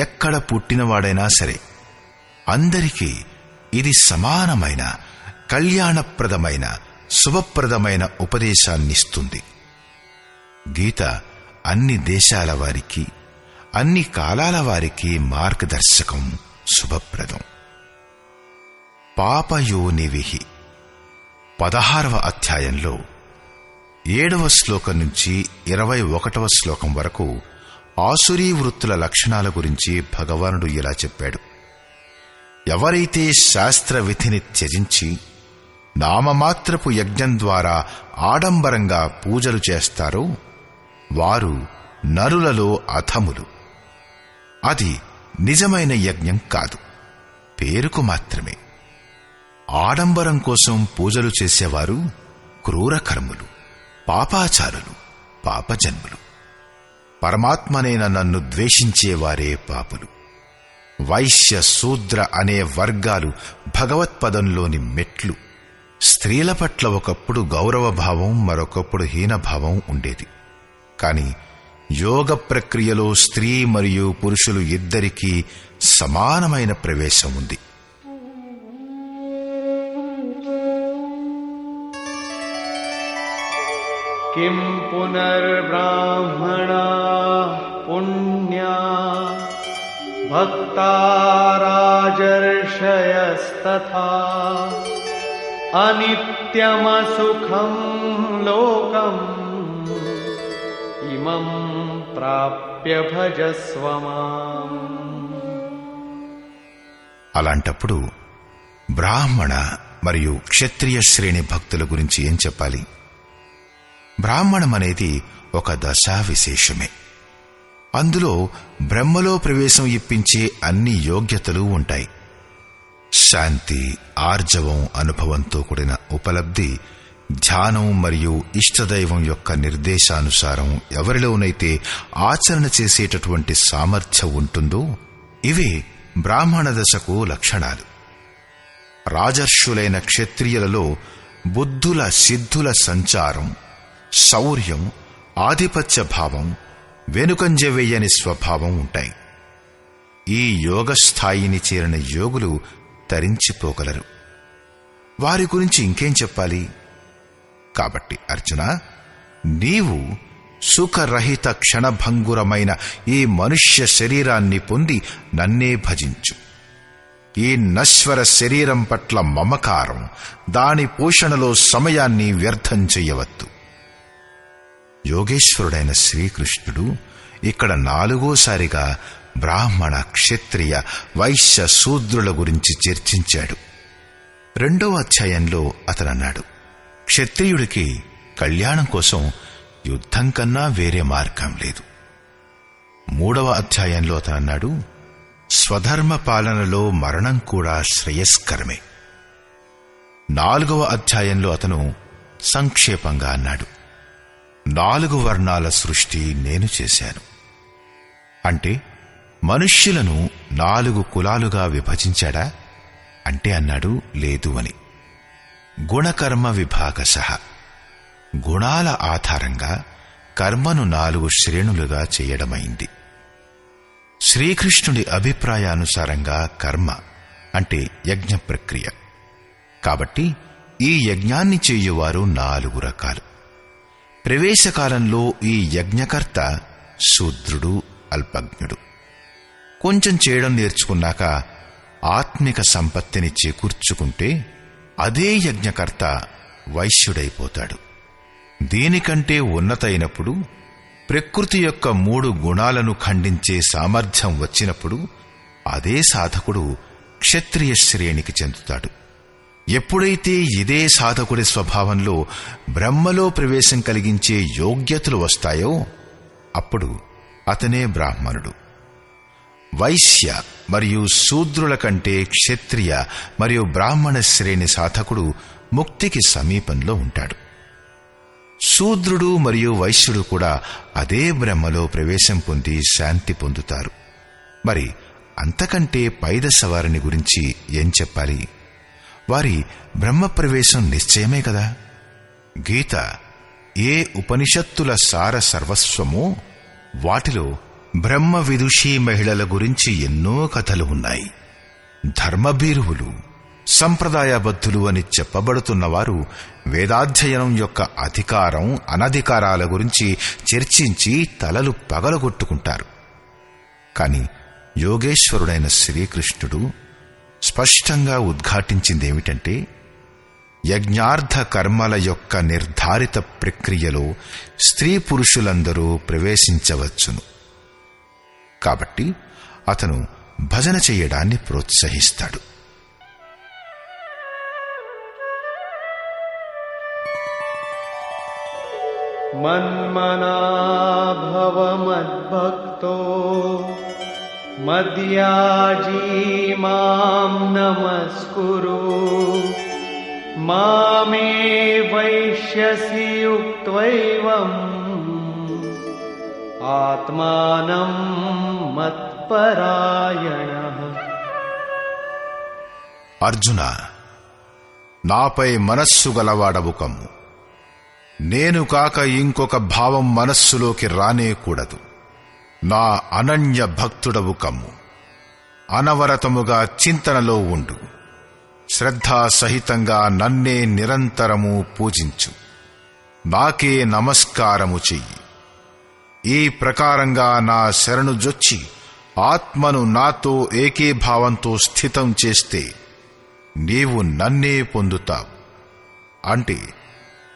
ఎక్కడ పుట్టినవాడైనా సరే, అందరికీ ఇది సమానమైన కళ్యాణప్రదమైన శుభప్రదమైన ఉపదేశాన్నిస్తుంది. గీత అన్ని దేశాల వారికి, అన్ని కాలాల వారికి మార్గదర్శకం, శుభప్రదం. పాపయోనివిహి 16వ అధ్యాయంలో 7వ శ్లోకం నుంచి 21వ శ్లోకం వరకు ఆసురీ వృత్తుల లక్షణాల గురించి భగవానుడు ఇలా చెప్పాడు. ఎవరైతే శాస్త్ర విధిని త్యజించి నామమాత్రపు యజ్ఞం ద్వారా ఆడంబరంగా పూజలు చేస్తారో వారు నరులలో అధములు. అది నిజమైన యజ్ఞం కాదు, పేరుకు మాత్రమే. ఆడంబరం కోసం పూజలు చేసేవారు క్రూరకర్ములు, పాపాచారులు, పాపజన్ములు. పరమాత్మనైన నన్ను ద్వేషించేవారే పాపులు. వైశ్య, శూద్ర అనే వర్గాలు భగవత్పదంలోని మెట్లు. స్త్రీల పట్ల ఒకప్పుడు గౌరవభావం, మరొకప్పుడు హీనభావం ఉండేది. కాని యోగ ప్రక్రియలో స్త్రీ మరియు పురుషులు ఇద్దరికీ సమానమైన ప్రవేశం ఉంది. కిం పునర్బ్రాహ్మణా పుణ్యా భక్తా రాజర్షయస్తథా అనిత్యమసుఖం లోకం ఇమం ప్రాప్య భజస్వ మాం. అలాంటప్పుడు బ్రాహ్మణ మరియు క్షత్రియ శ్రేణి భక్తుల గురించి ఏం చెప్పాలి? బ్రాహ్మణం అనేది ఒక దశా విశేషమే. అందులో బ్రహ్మలో ప్రవేశం ఇప్పించే అన్ని యోగ్యతలు ఉంటాయి. శాంతి, ఆర్జవం, అనుభవంతో కూడిన ఉపలబ్ధి, ధ్యానం మరియు ఇష్టదైవం యొక్క నిర్దేశానుసారం ఎవరిలోనైతే ఆచరణ చేసేటటువంటి సామర్థ్యం ఉంటుందో ఇవే బ్రాహ్మణ దశకు లక్షణాలు. రాజర్షులైన క్షత్రియులలో బుద్ధుల సిద్ధుల సంచారం, శౌర్యం, ఆధిపత్య భావం, వెనుకంజ వెయ్యని స్వభావం ఉంటాయి. ఈ యోగస్థాయిని చేరిన యోగులు తరించిపోగలరు. వారి గురించి ఇంకేం చెప్పాలి? కాబట్టి అర్జున, నీవు సుఖరహిత క్షణభంగురమైన ఈ మనుష్య శరీరాన్ని పొంది నన్నే భజించు. ఈ నశ్వర శరీరం పట్ల మమకారం, దాని పోషణలో సమయాన్ని వ్యర్థం చెయ్యవద్దు. యోగేశ్వరుడైన శ్రీకృష్ణుడు ఇక్కడ 4వసారిగా బ్రాహ్మణ, క్షత్రియ, వైశ్య, శూద్రుల గురించి చర్చించాడు. 2వ అధ్యాయంలో అతనన్నాడు, క్షత్రియుడికి కళ్యాణం కోసం యుద్ధం కన్నా వేరే మార్గం లేదు. 3వ అధ్యాయంలో అతనన్నాడు, స్వధర్మ పాలనలో మరణం కూడా శ్రేయస్కరమే. 4వ అధ్యాయంలో అతను సంక్షేపంగా అన్నాడు, 4 వర్ణాల సృష్టి నేను చేశాను. అంటే మనుష్యులను 4 కులాలుగా విభజించాడా అంటే అన్నాడు, లేదు అని. గుణకర్మ విభాగశః, గుణాల ఆధారంగా కర్మను 4 శ్రేణులుగా చేయడమైంది. శ్రీకృష్ణుడి అభిప్రాయానుసారంగా కర్మ అంటే యజ్ఞ ప్రక్రియ. కాబట్టి ఈ యజ్ఞాన్ని చేయువారు 4 రకాలు. ప్రవేశకాలంలో ఈ యజ్ఞకర్త శూద్రుడు, అల్పజ్ఞుడు. కొంచెం చేయడం నేర్చుకున్నాక ఆత్మిక సంపత్తిని చేకూర్చుకుంటే అదే యజ్ఞకర్త వైశ్యుడైపోతాడు. దీనికంటే ఉన్నతైనప్పుడు, ప్రకృతి యొక్క 3 గుణాలను ఖండించే సామర్థ్యం వచ్చినప్పుడు అదే సాధకుడు క్షత్రియ శ్రేణికి చెందుతాడు. ఎప్పుడైతే ఇదే సాధకుడి స్వభావంలో బ్రహ్మలో ప్రవేశం కలిగించే యోగ్యతలు వస్తాయో అప్పుడు అతనే బ్రాహ్మణుడు. వైశ్య మరియు శూద్రుల కంటే క్షత్రియ మరియు బ్రాహ్మణ శ్రేణి సాధకుడు ముక్తికి సమీపంలో ఉంటాడు. శూద్రుడు మరియు వైశ్యుడు కూడా అదే బ్రహ్మలో ప్రవేశం పొంది శాంతి పొందుతారు. మరి అంతకంటే పైదశ వారిని గురించి ఏం చెప్పాలి? వారి బ్రహ్మప్రవేశం నిశ్చయమే కదా. గీత ఏ ఉపనిషత్తుల సార సర్వస్వమో వాటిలో బ్రహ్మ విదుషీ మహిళల గురించి ఎన్నో కథలు ఉన్నాయి. ధర్మభీరువులు, సంప్రదాయబద్ధులు అని చెప్పబడుతున్నవారు వేదాధ్యయనం యొక్క అధికారం, అనధికారాల గురించి చర్చించి తలలు పగలగొట్టుకుంటారు. కాని యోగేశ్వరుడైన శ్రీకృష్ణుడు స్పష్టంగా ఉద్ఘాటించిందేమిటంటే, యజ్ఞార్థ కర్మల యొక్క నిర్ధారిత ప్రక్రియలో స్త్రీ పురుషులందరూ ప్రవేశించవచ్చును. కాబట్టి అతను భజన చెయ్యడాన్ని ప్రోత్సహిస్తాడు. మన్మనా భవ మద్భక్తో మద్యాజీ మాం నమస్కురు మామే వైష్యసి యుక్త్వైవం ఆత్మానం మత్పరాయణః. అర్జున, నాపై మనస్సు గలవాడవు కమ్ము. నేను కాక ఇంకొక భావం మనస్సులోకి రానేకూడదు. నా అనన్య భక్తుడవు కమ్ము. అనవరతముగా చింతనలో ఉండు. శ్రద్ధాసహితంగా నన్నే నిరంతరము పూజించు. నాకే నమస్కారము చెయ్యి. ఈ ప్రకారంగా నా శరణు జొచ్చి ఆత్మను నాతో ఏకీభావంతో స్థితం చేస్తే నీవు నన్నే పొందుతావు, అంటే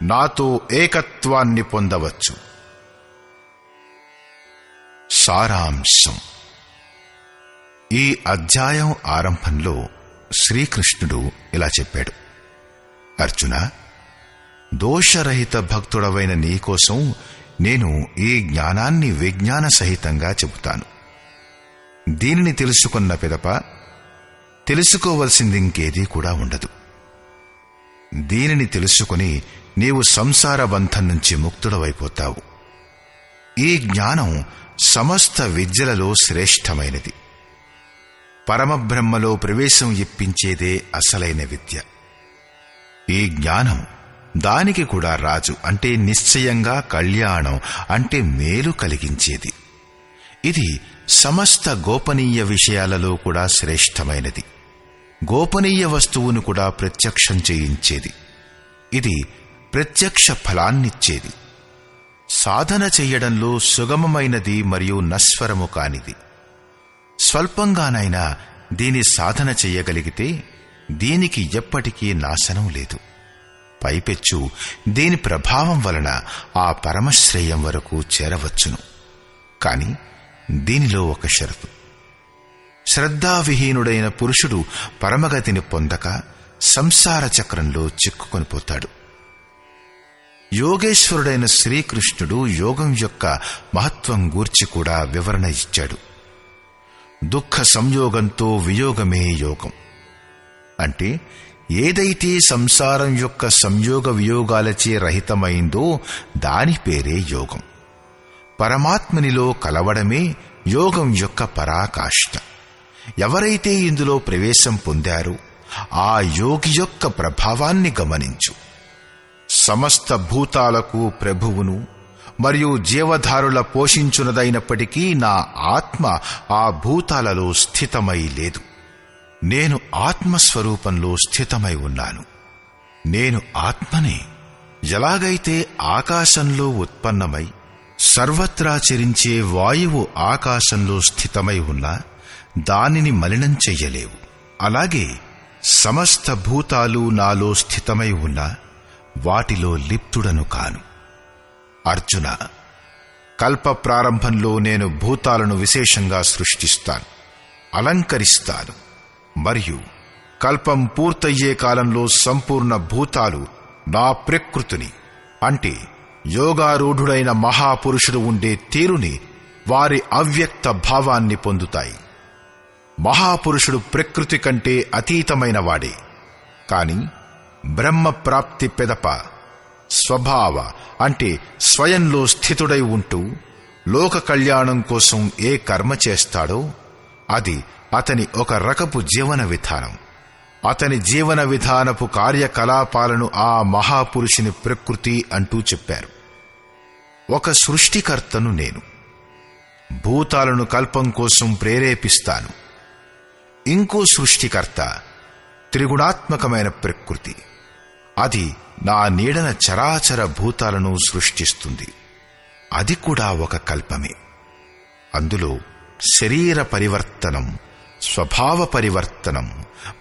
నాతో ఏకత్వాన్ని పొందవచ్చు. సారాంశం. ఈ అధ్యాయం ఆరంభంలో శ్రీకృష్ణుడు ఇలా చెప్పాడు: అర్జున, దోషరహిత భక్తుడవైన నీకోసం నేను ఈ జ్ఞానాన్ని విజ్ఞాన సహితంగా చెబుతాను. దీనిని తెలుసుకున్న పిదప తెలుసుకోవలసింది ఇంకేదీ కూడా ఉండదు. దీనిని తెలుసుకుని నీవు సంసార బంధం నుంచి ముక్తుడవైపోతావు. ఈ జ్ఞానం సమస్త విద్యలలో శ్రేష్టమైనది. పరమబ్రహ్మలో ప్రవేశం ఇప్పించేదే అసలైన విద్య. ఈ జ్ఞానం దానికి కూడా రాజు, అంటే నిశ్చయంగా కళ్యాణం, అంటే మేలు కలిగించేది. ఇది సమస్త గోపనీయ విషయాలలో కూడా శ్రేష్టమైనది. గోపనీయ వస్తువును కూడా ప్రత్యక్షం చేయించేది. ఇది ప్రత్యక్ష ఫలాన్నిచ్చేది. సాధన చెయ్యడంలో సుగమమైనది మరియు నశ్వరము కానిది. స్వల్పంగానైనా దీని సాధన చెయ్యగలిగితే దీనికి ఎప్పటికీ నాశనం లేదు. పైపెచ్చు దీని ప్రభావం వలన ఆ పరమశ్రేయం వరకు చేరవచ్చును. కాని దీనిలో ఒక షరతు: శ్రద్ధావిహీనుడైన పురుషుడు పరమగతిని పొందక సంసార చక్రంలో చిక్కుకొనిపోతాడు. యోగేశ్వరుడైన శ్రీకృష్ణుడు యోగం యొక్క మహత్వం గూర్చి కూడా వివరణ ఇచ్చాడు. దుఃఖ సంయోగంతో వియోగమే యోగం. అంటే ఏదైతే సంసారం యొక్క సంయోగ వియోగాలచే రహితమైందో దాని పేరే యోగం. పరమాత్మనిలో కలవడమే యోగం యొక్క పరాకాష్ఠ. ఎవరైతే ఇందులో ప్రవేశం పొందారో ఆ యోగి యొక్క ప్రభావాన్ని గమనించు. సమస్త భూతాలకు ప్రభువును మరియు జీవధారుల పోషించునదైనప్పటికీ నా ఆత్మ ఆ భూతాలలో స్థితమై లేదు. నేను ఆత్మస్వరూపంలో స్థితమై ఉన్నాను. నేను ఆత్మనే. ఎలాగైతే ఆకాశంలో ఉత్పన్నమై సర్వత్రా చరించే వాయువు ఆకాశంలో స్థితమై ఉన్నా దానిని మలినం చెయ్యలేవు, అలాగే సమస్త భూతాలు నాలో స్థితమై ఉన్నా వాటిలో లిప్తుడను కాను. అర్జున, కల్ప ప్రారంభంలో నేను భూతాలను విశేషంగా సృష్టిస్తాను, అలంకరిస్తాను. మరియు కల్పం పూర్తయ్యే కాలంలో సంపూర్ణ భూతాలు నా ప్రకృతిని, అంటే యోగారూఢుడైన మహాపురుషుడు ఉండే తీరుని, వారి అవ్యక్త భావాన్ని పొందుతాయి. మహాపురుషుడు ప్రకృతి కంటే అతీతమైన వాడే. కాని బ్రహ్మ ప్రాప్తి పెదప స్వభావ, అంటే స్వయంలో స్థితుడై ఉంటూ లోక కళ్యాణం కోసం ఏ కర్మ చేస్తాడో అది అతని ఒక రకపు జీవన విధానం. అతని జీవన విధానపు కార్యకలాపాలను ఆ మహాపురుషుని ప్రకృతి అంటూ చెప్పారు. ఒక సృష్టికర్తను నేను. భూతాలను కల్పం కోసం ప్రేరేపిస్తాను. ఇంకో సృష్టికర్త త్రిగుణాత్మకమైన ప్రకృతి. అది నా నీడన చరాచర భూతాలను సృష్టిస్తుంది. అది కూడా ఒక కల్పమే. అందులో శరీర పరివర్తనం, స్వభావ పరివర్తనం,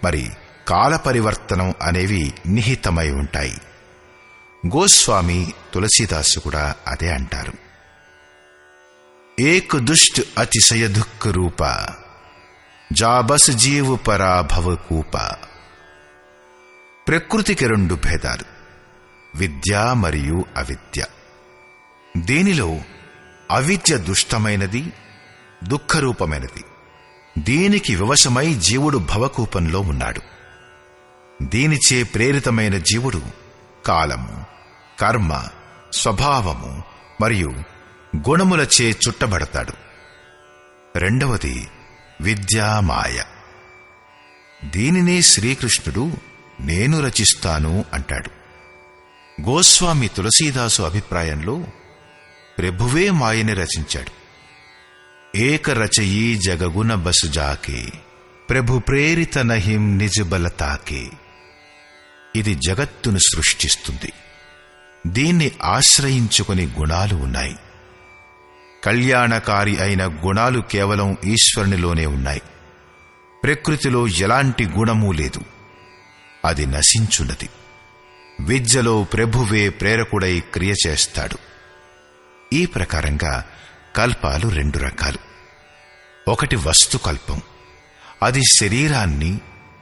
మరి కాల పరివర్తనం అనేవి నిహితమై ఉంటాయి. గోస్వామి తులసీదాసు కూడా అదే అంటారు. ఏక్ దుష్ట్ అతిశయ దుఃఖ రూప, జాబస్ జీవు పరాభవ కూప. ప్రకృతికి రెండు భేదాలు, విద్య మరియు అవిద్య. దీనిలో అవిద్య దుష్టమైనది, దుఃఖరూపమైనది. దీనికి వివశమై జీవుడు భవకూపంలో ఉన్నాడు. దీనిచే ప్రేరితమైన జీవుడు కాలము, కర్మ, స్వభావము మరియు గుణములచే చుట్టబడతాడు. రెండవది విద్యామాయ. దీనినే శ్రీకృష్ణుడు నేను రచిస్తాను అంటాడు. గోస్వామి తులసీదాసు అభిప్రాయంలో ప్రభువే మాయని రచించాడు. ఏక రచయీ జగగుణ బసు జాకే, ప్రభు ప్రేరిత నహిం నిజ బలతాకే. ఇది జగత్తును సృష్టిస్తుంది. దీన్ని ఆశ్రయించుకుని గుణాలు ఉన్నాయి. కళ్యాణకారి అయిన గుణాలు కేవలం ఈశ్వరునిలోనే ఉన్నాయి. ప్రకృతిలో ఎలాంటి గుణమూ లేదు, అది నశించున్నది. విద్యలో ప్రభువే ప్రేరకుడై క్రియ చేస్తాడు. ఈ ప్రకారంగా కల్పాలు 2 రకాలు. ఒకటి వస్తుకల్పం, అది శరీరాన్ని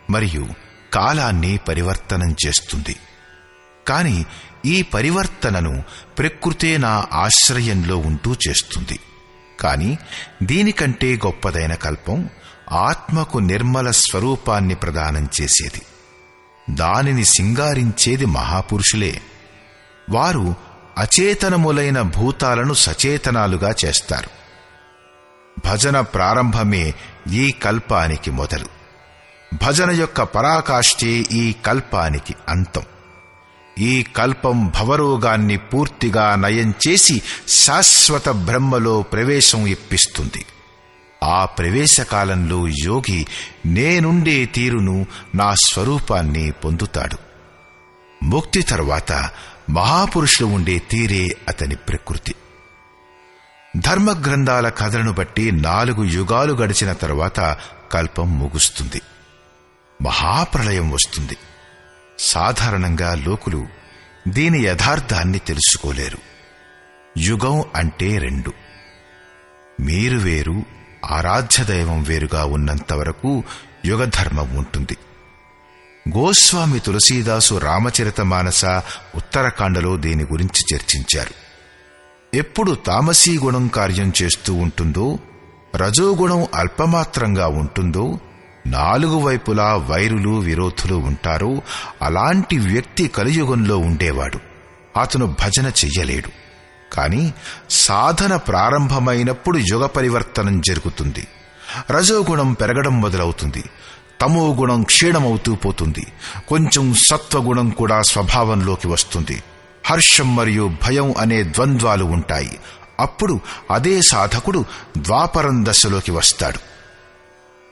మరియు కాలాన్ని పరివర్తనం చేస్తుంది. కాని ఈ పరివర్తనను ప్రకృతే నా ఆశ్రయంలో ఉంటూ చేస్తుంది. కాని దీనికంటే గొప్పదైన కల్పం ఆత్మకు నిర్మల స్వరూపాన్ని ప్రదానం చేసేది. దానిని సింగారించేది మహాపురుషులే. వారు అచేతనములైన భూతాలను సచేతనాలుగా చేస్తారు. భజన ప్రారంభమే ఈ కల్పానికి మొదలు. భజన యొక్క పరాకాష్ఠే ఈ కల్పానికి అంతం. ఈ కల్పం భవరోగాన్ని పూర్తిగా నయం చేసి శాశ్వత బ్రహ్మలో ప్రవేశం ఇప్పిస్తుంది. ఆ ప్రవేశకాలంలో యోగి నేనుండే తీరును, నా స్వరూపాన్ని పొందుతాడు. ముక్తి తరువాత మహాపురుషులు ఉండే తీరే అతని ప్రకృతి. ధర్మగ్రంథాల కథలను బట్టి 4 యుగాలు గడిచిన తరువాత కల్పం ముగుస్తుంది. మహాప్రళయం వస్తుంది. సాధారణంగా లోకులు దీని యథార్థాన్ని తెలుసుకోలేరు. యుగం అంటే 2. మీరు వేరు, ఆరాధ్య దైవం వేరుగా ఉన్నంతవరకు యుగధర్మం ఉంటుంది. గోస్వామి తులసీదాసు రామచరితమానస ఉత్తరకాండలో దీని గురించి చర్చించారు. ఎప్పుడు తామసీ గుణం కార్యం చేస్తూ ఉంటుందో, రజోగుణం అల్పమాత్రంగా ఉంటుందో, 4 వైపులా వైరులు విరోధులు ఉంటారో అలాంటి వ్యక్తి కలియుగంలో ఉండేవాడు. అతను భజన చెయ్యలేడు. కాని సాధన ప్రారంభమైనప్పుడు యుగ పరివర్తనం జరుగుతుంది. రజోగుణం పెరగడం మొదలవుతుంది. తమో గుణం క్షీణమవుతూ పోతుంది. కొంచెం సత్వగుణం కూడా స్వభావంలోకి వస్తుంది. హర్షం మరియు భయం అనే ద్వంద్వాలు ఉంటాయి. అప్పుడు అదే సాధకుడు ద్వాపరం దశలోకి వస్తాడు.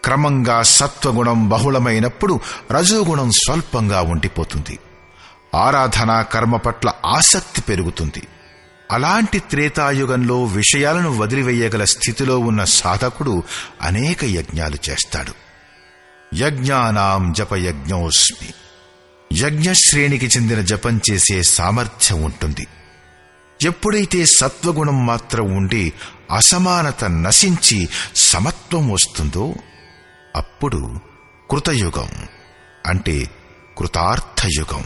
క్రమంగా సత్వగుణం బహుళమైనప్పుడు రజోగుణం స్వల్పంగా ఉండిపోతుంది. ఆరాధనా కర్మ పట్ల ఆసక్తి పెరుగుతుంది. అలాంటి త్రేతాయుగంలో విషయాలను వదిలివేయగల స్థితిలో ఉన్న సాధకుడు అనేక యజ్ఞాలు చేస్తాడు. యజ్ఞానాం జపయజ్ఞోస్మి. యజ్ఞశ్రేణికి చెందిన జపం చేసే సామర్థ్యం ఉంటుంది. ఎప్పుడైతే సత్వగుణం మాత్రం ఉండి అసమానత నశించి సమత్వం వస్తుందో అప్పుడు కృతయుగం అంటే కృతార్థయుగం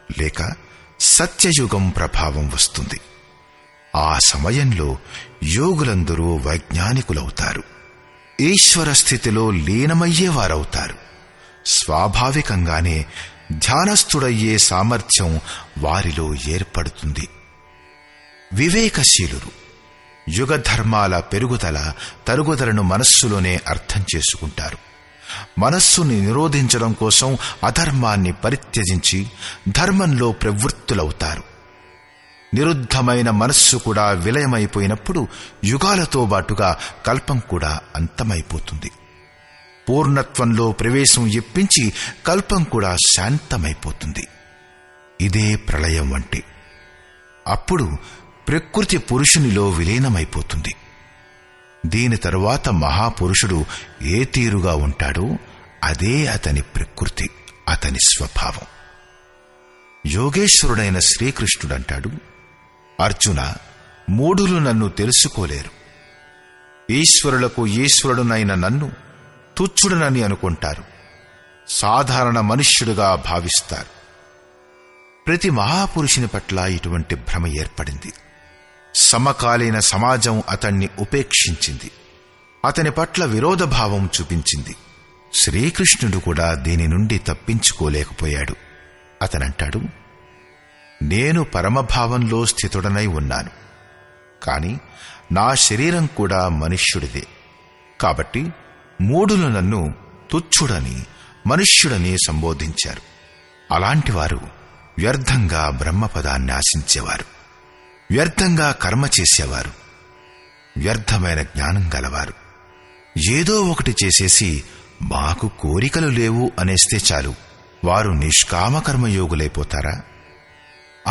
లేక సత్యయుగం ప్రభావం వస్తుంది. ఆ సమయంలో యోగులందరూ వైజ్ఞానికులవుతారు. ఈశ్వర స్థితిలో లీనమయ్యేవారవుతారు. స్వాభావికంగానే ధ్యానస్థుడయ్యే సామర్థ్యం వారిలో ఏర్పడుతుంది. వివేకశీలురు యుగధర్మాల పెరుగుదల తరుగుదలను మనస్సులోనే అర్థం చేసుకుంటారు. మనస్సుని నిరోధించడం కోసం అధర్మాన్ని పరిత్యజించి ధర్మంలో ప్రవృత్తులవుతారు. నిరుద్ధమైన మనస్సు కూడా విలయమైపోయినప్పుడు యుగాలతో బాటుగా కల్పం కూడా అంతమైపోతుంది. పూర్ణత్వంలో ప్రవేశం ఇప్పించి కల్పం కూడా శాంతమైపోతుంది. ఇదే ప్రళయం అంటే. అప్పుడు ప్రకృతి పురుషునిలో విలీనమైపోతుంది. దీని తరువాత మహాపురుషుడు ఏ తీరుగా ఉంటాడో అదే అతని ప్రకృతి, అతని స్వభావం. యోగేశ్వరుడైన శ్రీకృష్ణుడంటాడు, అర్జున, మూఢులు నన్ను తెలుసుకోలేరు. ఈశ్వరులకు ఈశ్వరుడునైన నన్ను తుచ్చుడనని అనుకుంటారు. సాధారణ మనుష్యుడుగా భావిస్తారు. ప్రతి మహాపురుషుని పట్ల ఇటువంటి భ్రమ ఏర్పడింది. సమకాలీన సమాజం అతన్ని ఉపేక్షించింది. అతని పట్ల విరోధభావం చూపించింది. శ్రీకృష్ణుడు కూడా దీని నుండి తప్పించుకోలేకపోయాడు. అతనంటాడు, నేను పరమభావంలో స్థితుడనై ఉన్నాను. కాని నా శరీరం కూడా మనుష్యుడిదే. కాబట్టి మూఢులు నన్ను తుచ్చుడని, మనుష్యుడని సంబోధించారు. అలాంటివారు వ్యర్థంగా బ్రహ్మపదాన్ని ఆశించేవారు, వ్యర్థంగా కర్మ చేసేవారు, వ్యర్థమైన జ్ఞానం గలవారు. ఏదో ఒకటి చేసేసి మాకు కోరికలు లేవు అనేస్తే చాలు, వారు నిష్కామకర్మయోగులైపోతారా?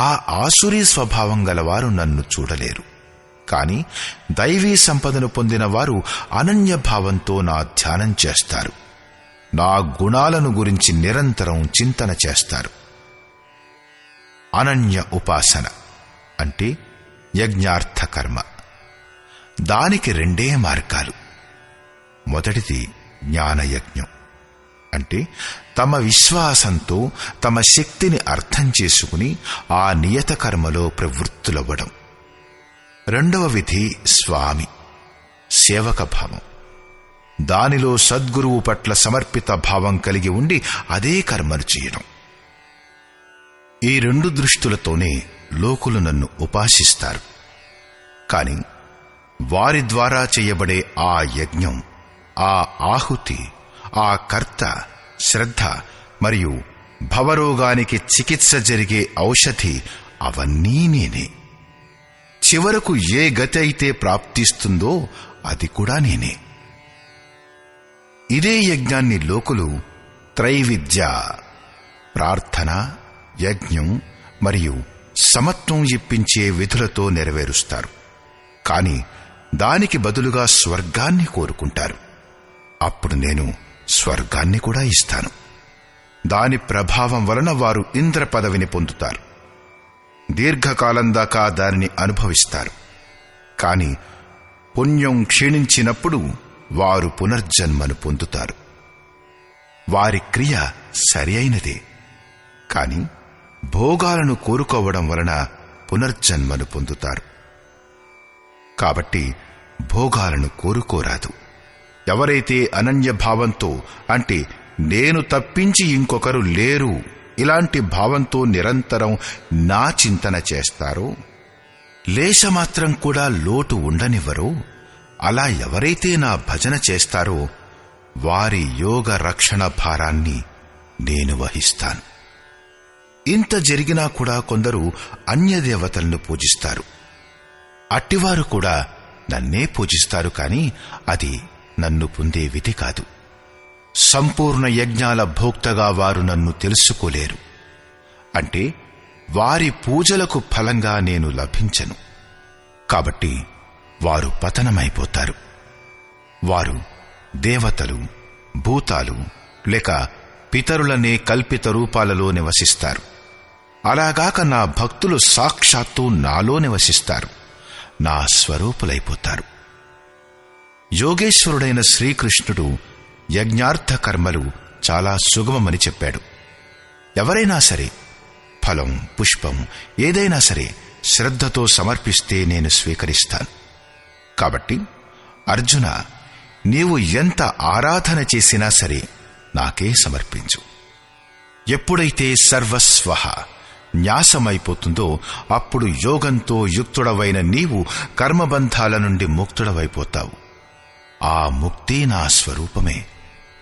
ఆ ఆసురీ స్వభావం గలవారు నన్ను చూడలేరు. కాని దైవీ సంపదను పొందిన వారు అనన్యభావంతో నా ధ్యానం చేస్తారు, నా గుణాలను గురించి నిరంతరం చింతన చేస్తారు. అనన్య ఉపాసన అంటే యజ్ఞార్థ కర్మ. దానికి రెండే మార్గాలు. మొదటిది జ్ఞానయజ్ఞం, అంటే తమ విశ్వాసంతో తమ శక్తిని అర్థం చేసుకుని ఆ నియత కర్మలో ప్రవృత్తులవ్వడం. రెండవ విధి స్వామి, సేవక భావం. దానిలో సద్గురువు పట్ల సమర్పిత భావం కలిగి ఉండి అదే కర్మను చేయడం. ఈ రెండు దృష్టులతోనే లోకులు నన్ను ఉపాసిస్తారు. కాని వారి ద్వారా చేయబడే ఆ యజ్ఞం, ఆ ఆహుతి, ఆ కర్త, శ్రద్ధ మరియు భవరోగానికి చికిత్స జరిగే ఔషధి అవన్నీ నేనే. చివరకు ఏ గతి అయితే ప్రాప్తిస్తుందో అది కూడా నేనే. ఇదే యజ్ఞాన్ని లోకులు త్రైవిద్య, ప్రార్థన, యజ్ఞం మరియు సమత్వం ఇప్పించే విధులతో నెరవేరుస్తారు. కాని దానికి బదులుగా స్వర్గాన్ని కోరుకుంటారు. అప్పుడు నేను స్వర్గాన్ని కూడా ఇస్తాను. దాని ప్రభావం వలన వారు ఇంద్ర పదవిని పొందుతారు. దీర్ఘకాలం దాకా దానిని అనుభవిస్తారు. కాని పుణ్యం క్షీణించినప్పుడు వారు పునర్జన్మను పొందుతారు. వారి క్రియ సరి అయినదే, కాని భోగాలను కోరుకోవడం వలన పునర్జన్మను పొందుతారు. కాబట్టి భోగాలను కోరుకోరాదు. ఎవరైతే అనన్యభావంతో, అంటే నేను తప్పించి ఇంకొకరు లేరు ఇలాంటి భావంతో నిరంతరం నా చింతన చేస్తారో, లేశమాత్రం కూడా లోటు ఉండనివ్వరో, అలా ఎవరైతే నా భజన చేస్తారో వారి యోగ రక్షణ భారాన్ని నేను వహిస్తాను. ఇంత జరిగినా కూడా కొందరు అన్యదేవతలను పూజిస్తారు. అట్టివారు కూడా నన్నే పూజిస్తారు, కాని అది నన్ను పొందే విధి కాదు. సంపూర్ణ యజ్ఞాల భోక్తగా వారు నన్ను తెలుసుకోలేరు. అంటే వారి పూజలకు ఫలంగా నేను లభించను. కాబట్టి వారు పతనమైపోతారు. వారు దేవతలు, భూతాలు లేక పితరులనే కల్పిత రూపాలలో నివసిస్తారు. అలాగాక నా భక్తులు సాక్షాత్తు నాలో నివసిస్తారు, నా స్వరూపులైపోతారు. యోగేశ్వరుడైన శ్రీకృష్ణుడు యజ్ఞార్థ కర్మలు చాలా సుగమమని చెప్పాడు. ఎవరైనా సరే ఫలం, పుష్పం ఏదైనా సరే శ్రద్ధతో సమర్పిస్తే నేను స్వీకరిస్తాను. కాబట్టి అర్జున, నీవు ఎంత ఆరాధన చేసినా సరే నాకే సమర్పించు. ఎప్పుడైతే సర్వస్వః న్యాసమైపోతుందో అప్పుడు యోగంతో యుక్తుడవైన నీవు కర్మబంధాల నుండి ముక్తుడవైపోతావు. ఆ ముక్తి నా స్వరూపమే.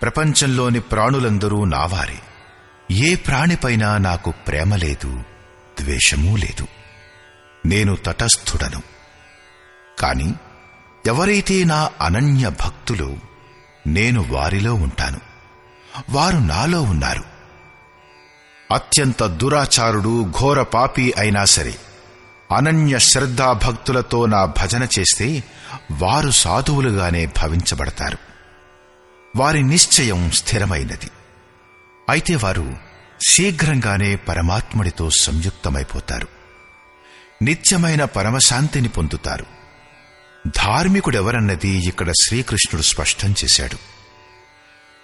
ప్రపంచంలోని ప్రాణులందరూ నావారే. ఏ ప్రాణిపైనా నాకు ప్రేమ లేదు, ద్వేషమూ లేదు. నేను తటస్థుడను. కాని ఎవరైతే నా అనన్య భక్తులో, నేను వారిలో ఉంటాను, వారు నాలో ఉన్నారు. అత్యంత దురాచారుడు, ఘోర పాపి అయినా సరే అనన్య శ్రద్ధాభక్తులతో నా భజన చేస్తే వారు సాధువులుగానే భావించబడతారు. వారి నిశ్చయం స్థిరమైనది. అయితే వారు శీఘ్రంగానే పరమాత్ముడితో సంయుక్తమైపోతారు. నిత్యమైన పరమశాంతిని పొందుతారు. ధార్మికుడెవరన్నది ఇక్కడ శ్రీకృష్ణుడు స్పష్టం చేశాడు.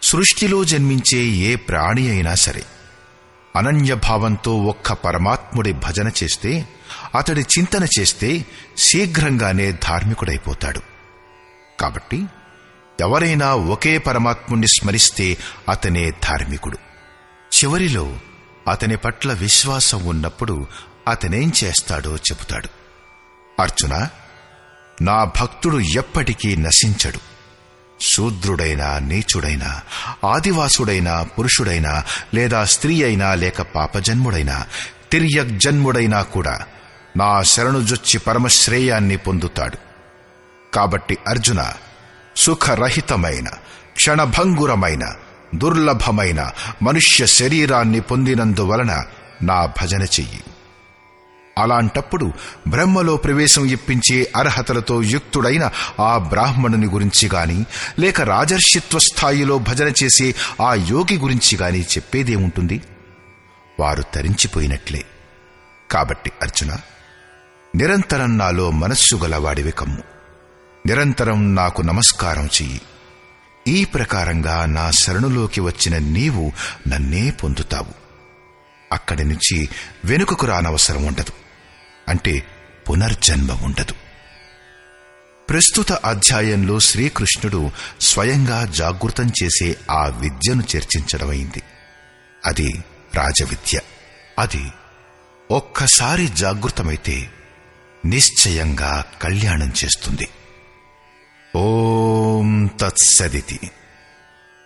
సృష్టిలో జన్మించే ఏ ప్రాణి అయినా సరే అనన్యభావంతో ఒక్క పరమాత్ముడి భజన చేస్తే, అతడి చింతన చేస్తే శీఘ్రంగానే ధార్మికుడైపోతాడు. కాబట్టి ఎవరైనా ఒకే పరమాత్ముణ్ణి స్మరిస్తే అతనే ధార్మికుడు. చివరిలో అతని పట్ల విశ్వాసం ఉన్నప్పుడు అతనేం చేస్తాడో చెబుతాడు. అర్జున, నా భక్తుడు ఎప్పటికీ నశించడు. శూద్రుడైనా, నీచుడైనా, ఆదివాసుడైనా, పురుషుడైనా లేదా స్త్రీ అయినా లేక పాపజన్ముడైనా, తిర్యగ్జన్ముడైనా కూడా నా శరణుజొచ్చి పరమశ్రేయాన్ని పొందుతాడు. కాబట్టి అర్జున, సుఖరహితమైన, క్షణభంగురమైన, దుర్లభమైన మనుష్య శరీరాన్ని పొందినందువలన నా భజన చెయ్యి. అలాంటప్పుడు బ్రహ్మలో ప్రవేశం ఇప్పించే అర్హతలతో యుక్తుడైన ఆ బ్రాహ్మణుని గురించి గాని, లేక రాజర్షిత్వ స్థాయిలో భజన చేసే ఆ యోగి గురించి గాని చెప్పేదేముంటుంది? వారు తరించిపోయినట్లే. కాబట్టి అర్జున, నిరంతరం నాలో మనస్సు గలవాడివి కమ్ము. నిరంతరం నాకు నమస్కారం చెయ్యి. ఈ ప్రకారంగా నా శరణులోకి వచ్చిన నీవు నన్నే పొందుతావు. అక్కడి నుంచి వెనుకకు రానవసరం ఉండదు. అంటే పునర్జన్మ ఉండదు. ప్రస్తుత అధ్యాయంలో శ్రీకృష్ణుడు స్వయంగా జాగృతం చేసే ఆ విద్యను చర్చించడమైంది. అది రాజవిద్య. అది ఒక్కసారి జాగృతమైతే నిశ్చయంగా కళ్యాణం చేస్తుంది. ఓం తత్సదితి.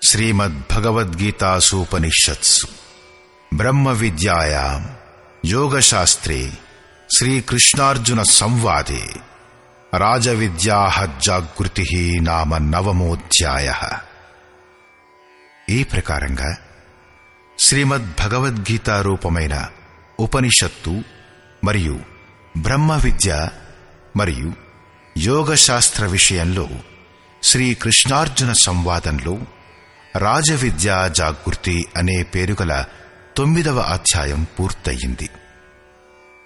శ్రీమద్భగవద్గీతాసూపనిషత్సు బ్రహ్మ విద్యాయాం యోగశాస్త్రే శ్రీకృష్ణార్జున సంవాదే రాజవిద్యాః జాగృతి నామ 9వ. ఈ ప్రకారంగా శ్రీమద్భగవద్గీత రూపమైన ఉపనిషత్తు మరియు బ్రహ్మ విద్య మరియు యోగశాస్త్ర విషయంలో శ్రీకృష్ణార్జున సంవాదంలో రాజవిద్యా జాగృతి అనే పేరుగల 9వ అధ్యాయం పూర్తయింది.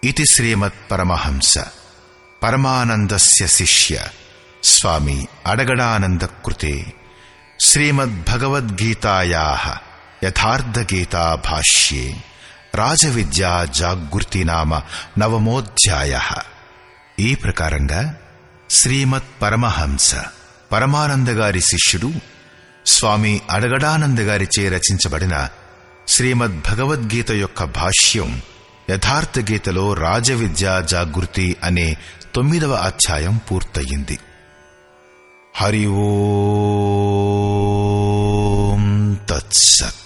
ఇది శ్రీమత్ పరమహంస పరమానందస్య శిష్య స్వామి అడగడానంద కృతే శ్రీమద్భగవద్గీతాయాః యథార్థగీతా భాష్యే రాజవిద్యా జాగృతి నామ 9వ. ఈ ప్రకారంగా శ్రీమత్ పరమహంస పరమానందగారి శిష్యుడు స్వామి అడగడానందగారిచే రచించబడిన శ్రీమద్భగవద్గీత యొక్క భాష్యం యథార్థగీతలో రాజవిద్యా జాగృతి అనే 9వ అధ్యాయం పూర్తయింది. హరి ఓం తత్సత్.